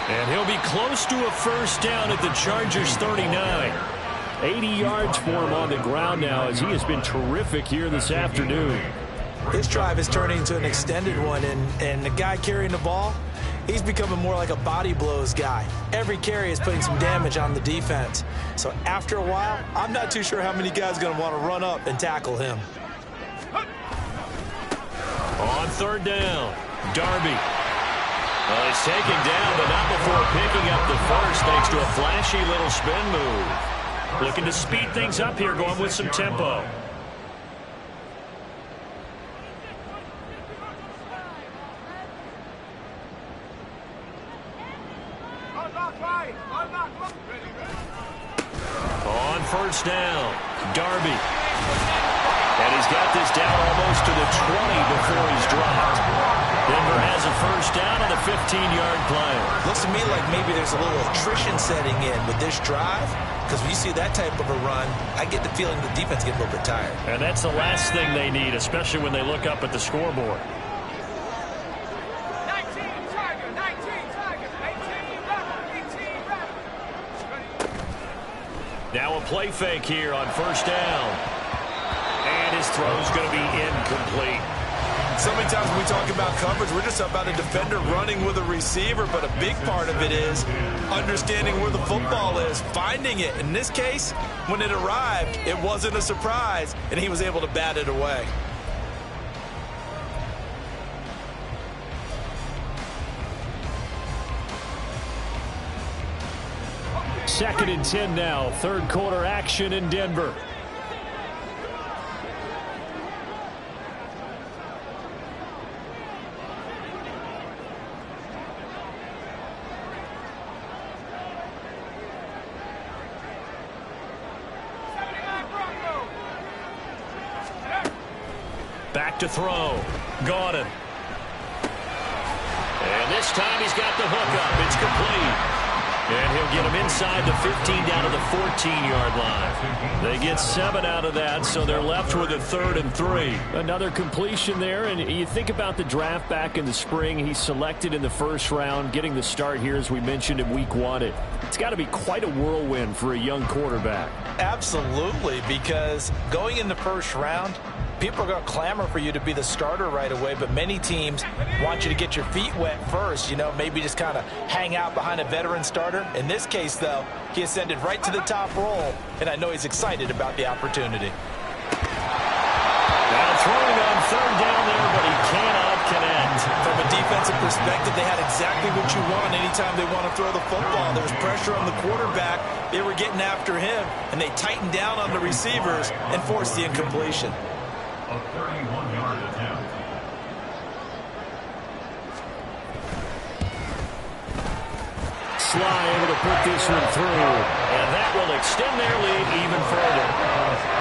A: And he'll be close to a first down at the Chargers' 39.
E: 80 yards for him on the ground now as he has been terrific here this afternoon.
B: His drive is turning into an extended one, and the guy carrying the ball, he's becoming more like a body blows guy. Every carry is putting some damage on the defense. So after a while, I'm not too sure how many guys are going to want to run up and tackle him.
A: On third down, Darby. He's taken down, but not before picking up the first thanks to a flashy little spin move. Looking to speed things up here, going with some tempo. On first down, Darby. And he's got this down almost to the 20 before he's dropped. Denver has a first down on the 15-yard play.
B: Looks to me like maybe there's a little attrition setting in with this drive, because when you see that type of a run, I get the feeling the defense gets a little bit tired.
A: And that's the last thing they need, especially when they look up at the scoreboard.
F: 19 Tiger, 19 Tiger, 18 Rebel, 18 Rebel.
A: Now a play fake here on first down. And his throw's going to be incomplete.
B: So many times when we talk about coverage, we're just about a defender running with a receiver, but a big part of it is understanding where the football is, finding it. In this case, when it arrived, it wasn't a surprise, and he was able to bat it away.
E: Second and 10 now. Third quarter action in Denver.
A: Back to throw. Gordon. And this time he's got the hook up. It's complete. And he'll get him inside the 15 down to the 14-yard line. They get 7 out of that, so they're left with a 3rd and 3.
E: Another completion there, and you think about the draft back in the spring. He's selected in the first round, getting the start here, as we mentioned, in week 1. It's got to be quite a whirlwind for a young quarterback.
B: Absolutely, because going in the first round, people are going to clamor for you to be the starter right away, but many teams want you to get your feet wet first, maybe just kind of hang out behind a veteran starter. In this case, though, he ascended right to the top role, and I know he's excited about the opportunity.
A: Now throwing on third down there, but he cannot connect.
B: From a defensive perspective, they had exactly what you want anytime they want to throw the football. There was pressure on the quarterback. They were getting after him, and they tightened down on the receivers and forced the incompletion.
C: A 31-yard attempt.
E: Sly able to put this one through.
A: And that will extend their lead even further.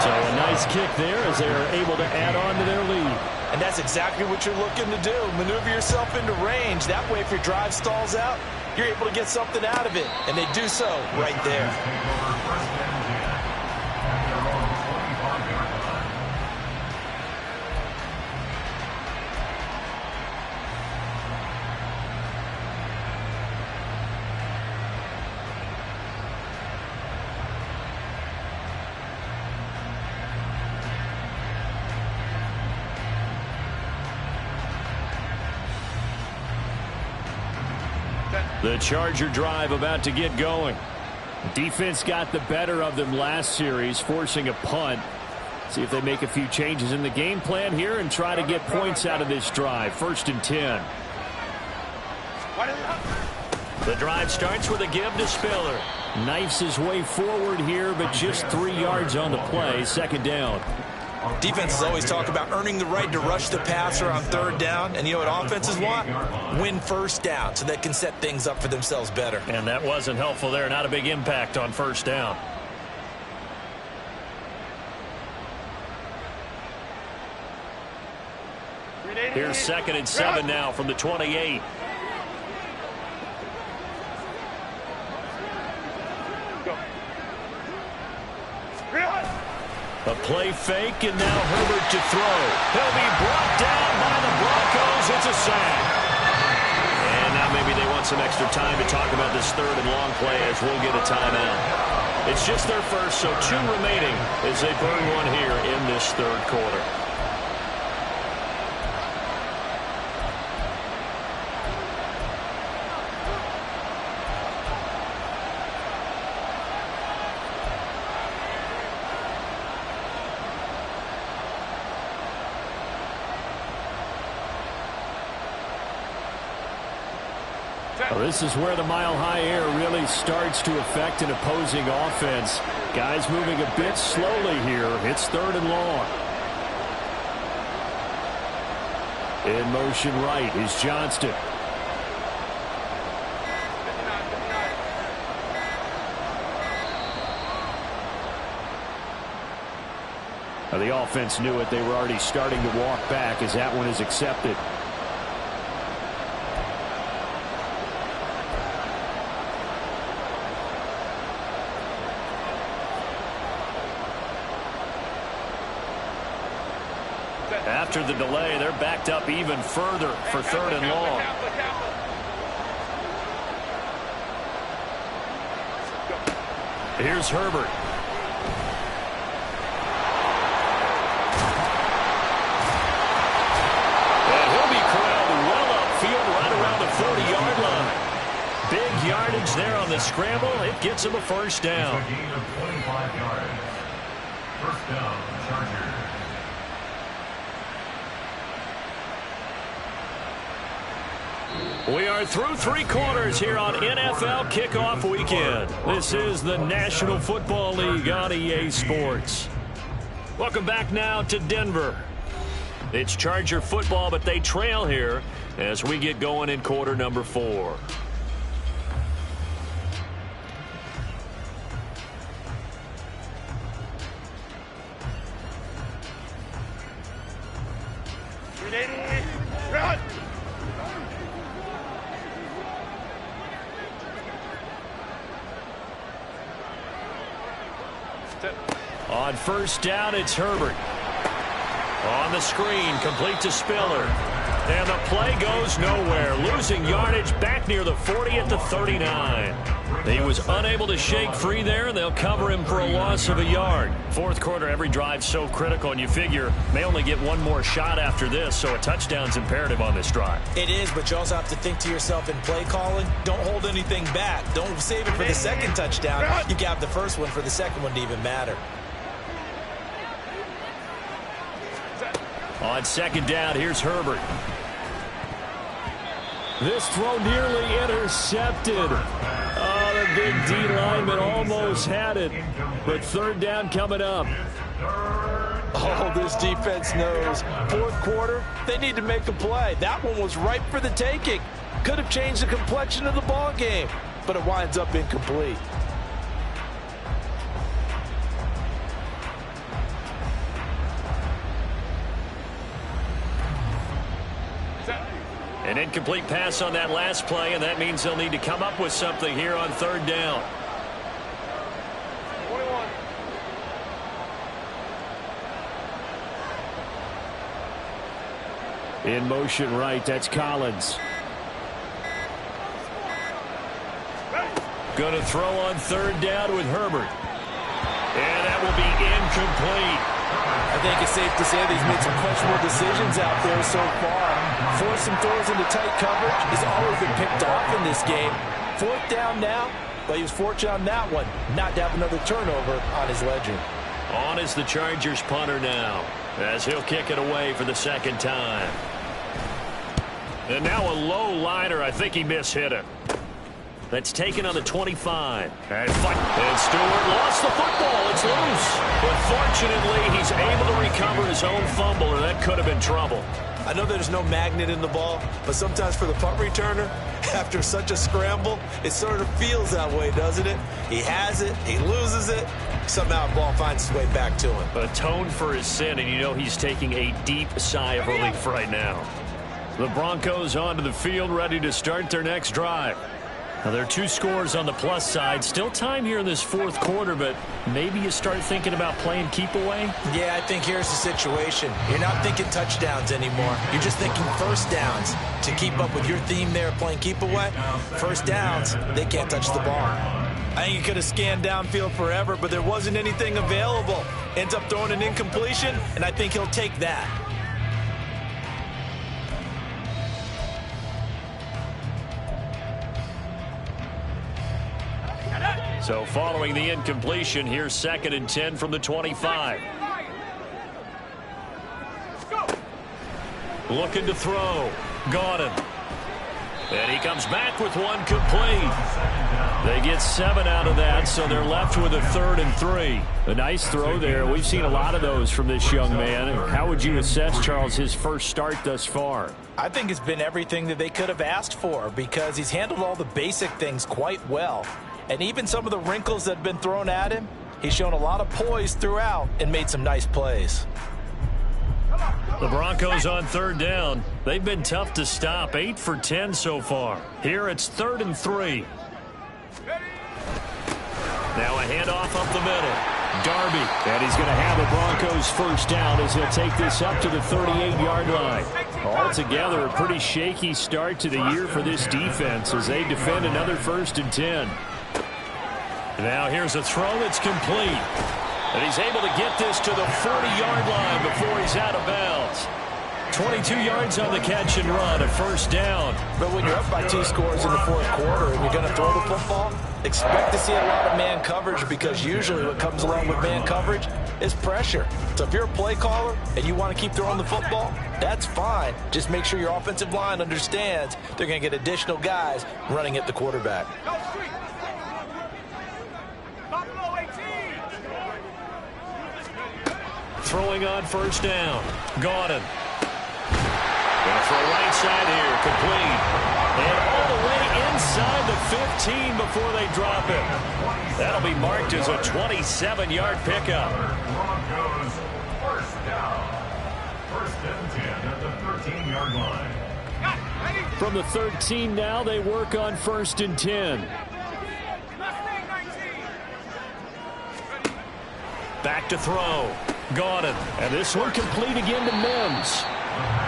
E: So a nice kick there as they're able to add on to their lead.
B: And that's exactly what you're looking to do. Maneuver yourself into range. That way, if your drive stalls out, you're able to get something out of it. And they do so right there.
E: The Charger drive about to get going. Defense got the better of them last series, forcing a punt. See if they make a few changes in the game plan here and try to get points out of this drive. 1st and 10.
A: The drive starts with a give to Spiller.
E: Knifes his way forward here, but just 3 yards on the play. 2nd down.
B: Defenses always talk about earning the right to rush the passer on third down. And you know what offenses want? Win first down so they can set things up for themselves better.
A: And that wasn't helpful there. Not a big impact on first down. Here's 2nd and 7 now from the 28. A play fake, and now Herbert to throw. He'll be brought down by the Broncos. It's a sack. some extra time to talk about this third and long play as we'll get a timeout. It's just their first, so 2 remaining as they burn one here in this third quarter.
E: Well, this is where the mile-high air really starts to affect an opposing offense. Guys moving a bit slowly here. It's third and long. In motion right is Johnston. Well, the offense knew it. They were already starting to walk back as that one is accepted. After the delay, they're backed up even further for third and long. Here's Herbert. And he'll be corralled well upfield right around the 40-yard line. Big yardage there on the scramble. It gets him a first down.
C: It's a gain of 25 yards. First down, Chargers.
A: We are through 3 quarters here on NFL Kickoff Weekend. This is the National Football League on EA Sports. Welcome back now to Denver. It's Charger football, but they trail here as we get going in quarter number 4.
F: Run!
A: On first down, it's Herbert. On the screen, complete to Spiller. And the play goes nowhere. Losing yardage back near the 40 at the 39. He was unable to shake free there, and they'll cover him for a loss of a yard. Fourth quarter, every drive's so critical, and you figure may only get one more shot after this, so a touchdown's imperative on this drive.
B: It is, but you also have to think to yourself in play calling, don't hold anything back. Don't save it for the second touchdown. You can have the first one for the second one to even matter.
A: On second down, here's Herbert.
E: This throw nearly intercepted. Oh, the big D lineman almost had it. But third down coming up.
D: Oh, this defense knows. Fourth quarter, they need to make a play. That one was ripe for the taking. Could have changed the complexion of the ball game, but it winds up incomplete.
A: An incomplete pass on that last play, and that means they'll need to come up with something here on third down.
C: 21.
E: In motion right, that's Collins.
A: Going to throw on third down with Herbert. And that will be incomplete.
D: I think it's safe to say that he's made some questionable decisions out there so far. Forcing throws into tight coverage has always been picked off in this game. Fourth down now, but he was fortunate on that one not to have another turnover on his ledger.
A: On is the Chargers punter now, as he'll kick it away for the second time. And now a low liner. I think he mishit it. That's taken on the 25. And Stewart lost the football. It's loose. But fortunately, he's able to recover his own fumble, or that could have been trouble.
B: I know there's no magnet in the ball, but sometimes for the punt returner, after such a scramble, it sort of feels that way, doesn't it? He has it, he loses it, somehow the ball finds its way back to him.
A: Atoned for his sin, and you know he's taking a deep sigh of relief right now. The Broncos onto the field, ready to start their next drive.
E: Now, there are 2 scores on the plus side. Still time here in this fourth quarter, but maybe you start thinking about playing keep away?
B: Yeah, I think here's the situation. You're not thinking touchdowns anymore. You're just thinking first downs. To keep up with your theme there, playing keep away, first downs, they can't touch the ball. I think he could have scanned downfield forever, but there wasn't anything available. Ends up throwing an incompletion, and I think he'll take that.
E: So following the incompletion, here's 2nd and 10 from the 25. Looking to throw. Got him. And he comes back with one complete. They get 7 out of that, so they're left with a 3rd and 3. A nice throw there. We've seen a lot of those from this young man. How would you assess, Charles, his first start thus far?
D: I think it's been everything that they could have asked for because he's handled all the basic things quite well. And even some of the wrinkles that have been thrown at him, he's shown a lot of poise throughout and made some nice plays.
E: The Broncos on 3rd down. They've been tough to stop. 8 for 10 so far. Here it's 3rd and 3. Now a handoff up the middle. Darby. And he's going to have the Broncos first down as he'll take this up to the 38-yard line. Altogether, a pretty shaky start to the year for this defense as they defend another 1st and 10. Now here's a throw that's complete. And he's able to get this to the 40-yard line before he's out of bounds. 22 yards on the catch and run, a first down.
D: But when you're up by 2 scores in the fourth quarter and you're going to throw the football, expect to see a lot of man coverage because usually what comes along with man coverage is pressure. So if you're a play caller and you want to keep throwing the football, that's fine. Just make sure your offensive line understands they're going to get additional guys running at the quarterback.
E: Throwing on first down. Got him. Going to throw right side here. Complete. And all the way inside the 15 before they drop it. That'll be marked as a 27-yard pickup.
C: Broncos first down. 1st and 10 at the 13-yard line.
E: From the 13 now, they work on 1st and 10. Back to throw. Got it. And this one complete again to Mims.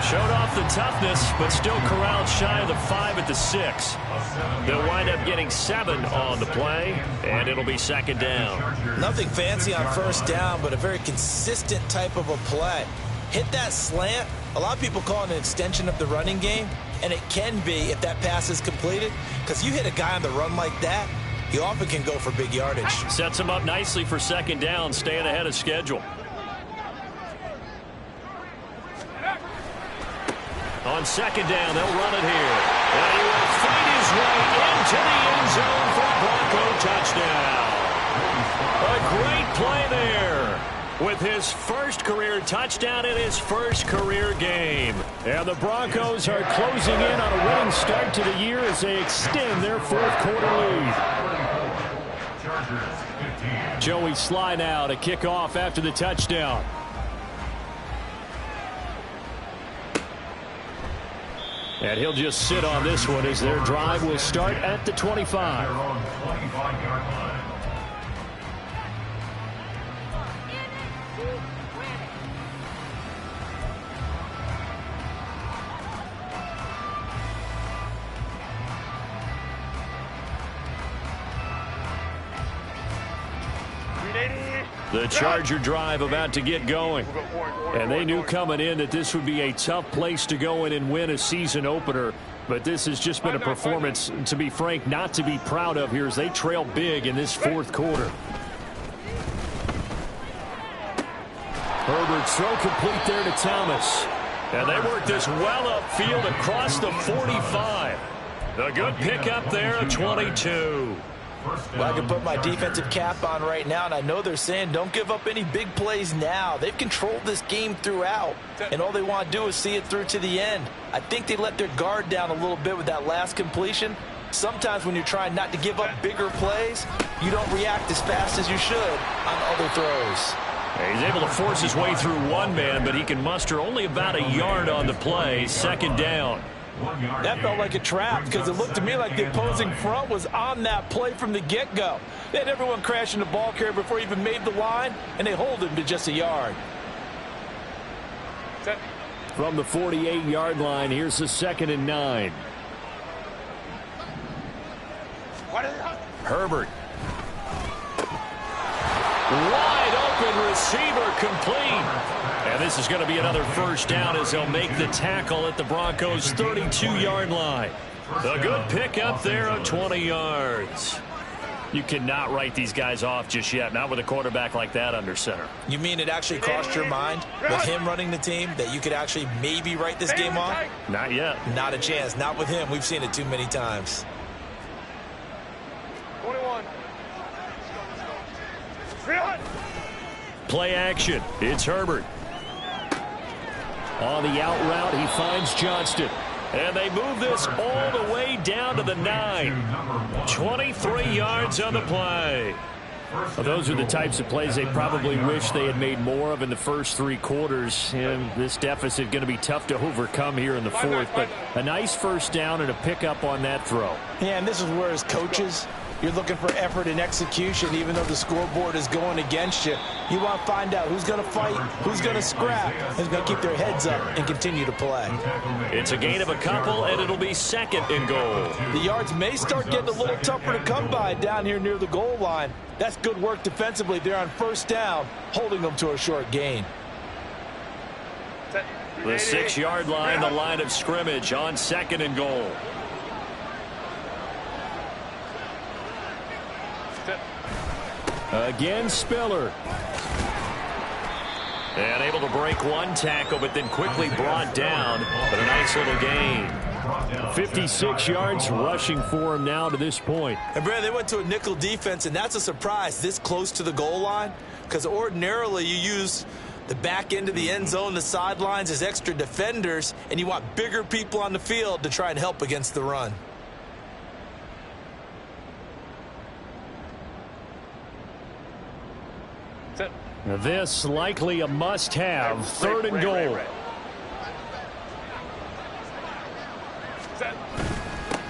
E: Showed off the toughness, but still corralled shy of the 5 at the 6. They'll wind up getting 7 on the play, and it'll be 2nd down.
B: Nothing fancy on first down, but a very consistent type of a play. Hit that slant. A lot of people call it an extension of the running game, and it can be if that pass is completed, because you hit a guy on the run like that, he often can go for big yardage.
E: Sets him up nicely for 2nd down, staying ahead of schedule. On 2nd down, they'll run it here. And he will fight his way into the end zone for a Bronco touchdown. A great play there with his first career touchdown in his first career game. And the Broncos are closing in on a winning start to the year as they extend their 4th quarter lead. Joey Sly now to kick off after the touchdown. And he'll just sit on this one as their drive will start at the 25. The Charger drive about to get going. And they knew coming in that this would be a tough place to go in and win a season opener. But this has just been a performance, to be frank, not to be proud of here as they trail big in this 4th quarter. Herbert's throw complete there to Thomas. And they work this well upfield across the 45. A good pickup there at 22.
D: Well, I can put my defensive cap on right now, and I know they're saying don't give up any big plays now. They've controlled this game throughout, and all they want to do is see it through to the end. I think they let their guard down a little bit with that last completion. Sometimes when you're trying not to give up bigger plays, you don't react as fast as you should on other throws.
E: He's able to force his way through one man, but he can muster only about a yard on the play. 2nd down.
D: That felt like a trap because it looked to me like the opposing front was on that play from the get-go. They had everyone crashing the ball carrier before he even made the line, and they hold him to just a yard.
E: From the 48-yard line, here's the 2nd and 9.
A: Herbert. Wide open receiver, complete. And this is going to be another first down as they'll make the tackle at the Broncos' 32-yard line. A good pickup there of 20 yards. You cannot write these guys off just yet, not with a quarterback like that under center.
B: You mean it actually crossed your mind with him running the team that you could actually maybe write this game off?
A: Not yet.
B: Not a chance. Not with him. We've seen it too many times.
F: 21.
A: Play action. It's Herbert.
E: On the out route, he finds Johnston.
A: And they move this all the way down to the 9. 23 yards on the play.
E: Well, those are the types of plays they probably wish they had made more of in the first 3 quarters. And this deficit going to be tough to overcome here in the 4th. But a nice first down and a pickup on that throw.
D: Yeah, and this is where as coaches, you're looking for effort and execution even though the scoreboard is going against you. You want to find out who's going to fight, who's going to scrap, who's going to keep their heads up and continue to play.
A: It's a gain of a couple, and it'll be 2nd and goal.
D: The yards may start getting a little tougher to come by down here near the goal line. That's good work defensively there on first down, holding them to a short gain.
A: The 6-yard line, the line of scrimmage on 2nd and goal.
E: Again, Spiller.
A: And able to break one tackle, but then quickly brought down. But a nice little gain.
E: 56 yards rushing for him now to this point.
B: And, Brad, they went to a nickel defense, and that's a surprise this close to the goal line because ordinarily you use the back end of the end zone, the sidelines as extra defenders, and you want bigger people on the field to try and help against the run.
E: Now this likely a must-have. 3rd and goal.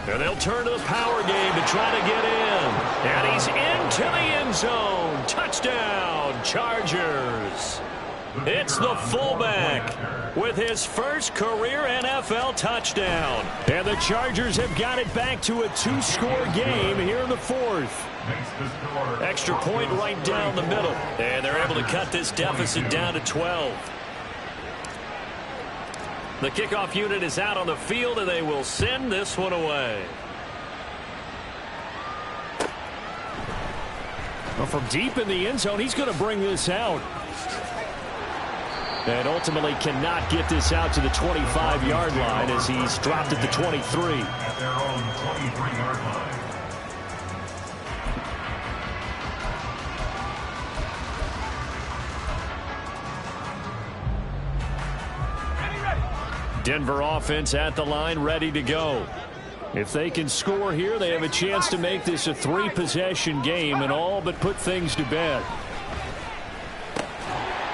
A: And they'll turn to the power game to try to get in. And he's into the end zone. Touchdown, Chargers. It's the fullback with his first career NFL touchdown.
E: And the Chargers have got it back to a 2-score game here in the 4th.
A: Extra point right down the middle. And they're able to cut this deficit down to 12. The kickoff unit is out on the field, and they will send this one away.
E: Well, from deep in the end zone, he's going to bring this out. And ultimately cannot get this out to the 25-yard line as he's dropped at the 23.
C: At their own 23-yard line.
E: Denver offense at the line, ready to go. If they can score here, they have a chance to make this a 3-possession game and all but put things to bed.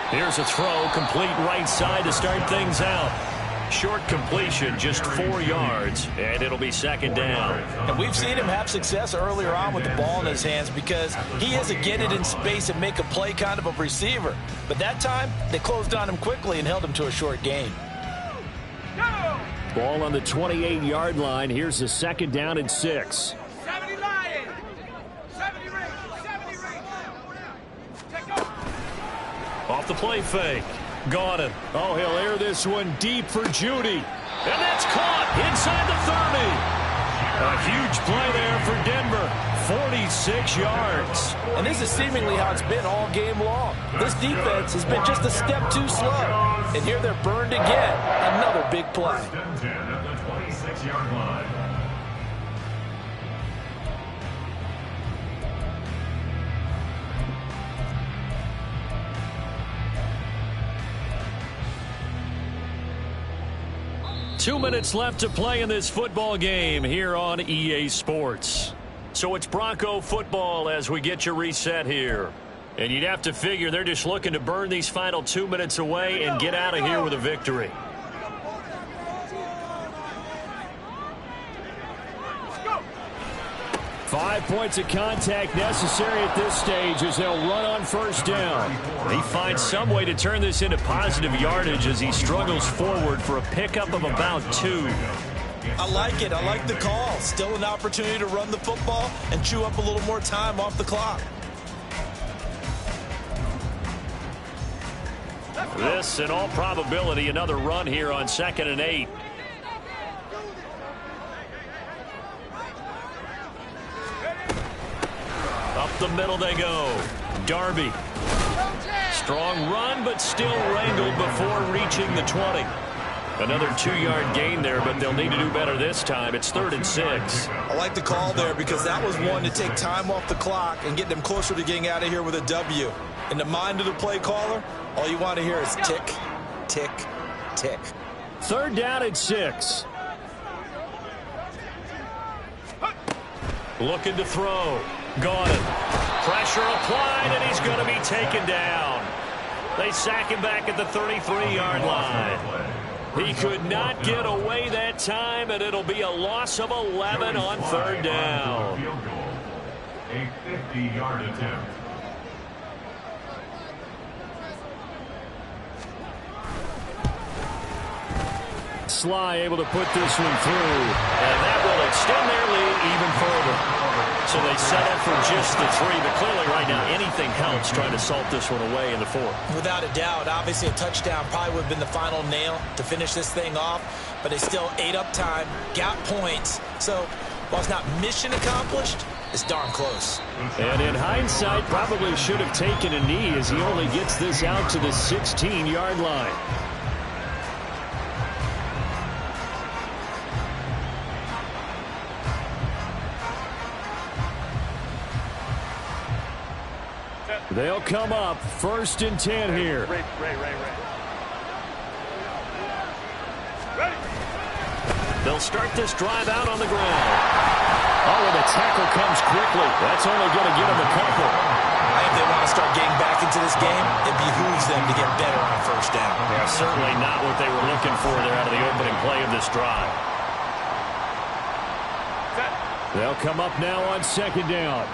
A: Here's a throw, complete right side to start things out. Short completion, just 4 yards, and it'll be 2nd down.
D: And we've seen him have success earlier on with the ball in his hands because he is a get it in space and make a play kind of a receiver. But that time, they closed on him quickly and held him to a short gain.
E: Ball on the 28-yard line. Here's the 2nd down and 6.
F: 70 Lions. 70 ring. 70 ring. Take off.
A: Off the play fake. Gordon.
E: Oh, he'll air this one deep for Judy.
A: And that's caught inside the 30. A huge play there for Denver. 46 yards.
D: And this is seemingly how it's been all game long. This defense has been just a step too slow. And here they're burned again. Another big play.
C: 1st and 10 at the 26-yard line.
A: Two minutes left to play in this football game here on EA Sports. So it's Bronco football as we get you reset here. And you'd have to figure they're just looking to burn these final 2 minutes away and get out of here with a victory.
E: 5 points of contact necessary at this stage as they'll run on first down.
A: He finds some way to turn this into positive yardage as he struggles forward for a pickup of about 2.
B: I like it. I like the call. Still an opportunity to run the football and chew up a little more time off the clock.
A: This, in all probability, another run here on 2nd and 8. Up the middle they go. Darby. Strong run, but still wrangled before reaching the 20. Another 2-yard gain there, but they'll need to do better this time. It's 3rd and 6.
B: I like the call there because that was one to take time off the clock and get them closer to getting out of here with a W. In the mind of the play caller, all you want to hear is tick, tick, tick.
E: 3rd down and 6.
A: Looking to throw. Got it. Pressure applied, and he's going to be taken down. They sack him back at the 33-yard line. He could not get away that time, and it'll be a loss of 11 on 3rd down.
C: A 50-yard attempt.
E: Sly able to put this one through.
A: And that will extend their lead even further. So they settle for just the 3, but clearly right now anything helps trying to salt this one away in the 4th.
B: Without a doubt, obviously a touchdown probably would have been the final nail to finish this thing off, but they still ate up time, got points. So while it's not mission accomplished, it's darn close.
E: And in hindsight, probably should have taken a knee as he only gets this out to the 16-yard line. They'll come up 1st and 10 here.
F: Ready.
A: They'll start this drive out on the ground.
E: Oh, and the tackle comes quickly. That's only going to get him a couple.
B: I think they want to start getting back into this game. It behooves them to get better on 1st down.
A: Yeah, certainly not what they were looking for there out of the opening play of this drive.
E: They'll come up now on 2nd down.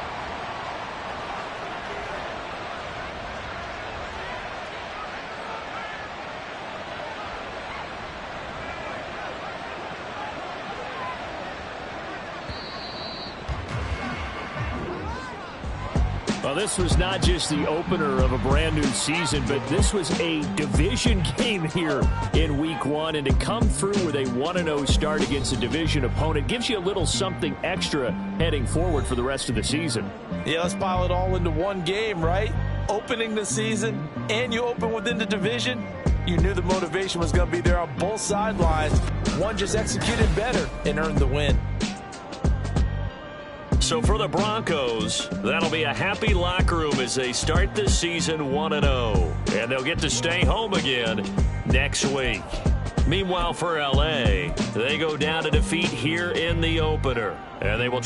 E: Well, this was not just the opener of a brand new season, but this was a division game here in week 1. And to come through with a 1-0 start against a division opponent gives you a little something extra heading forward for the rest of the season.
D: Yeah, let's pile it all into one game, right? Opening the season, and you open within the division. You knew the motivation was going to be there on both sidelines. One just executed better and earned the win.
A: So for the Broncos, that'll be a happy locker room as they start this season 1-0. And they'll get to stay home again next week. Meanwhile, for L.A., they go down to defeat here in the opener. And they will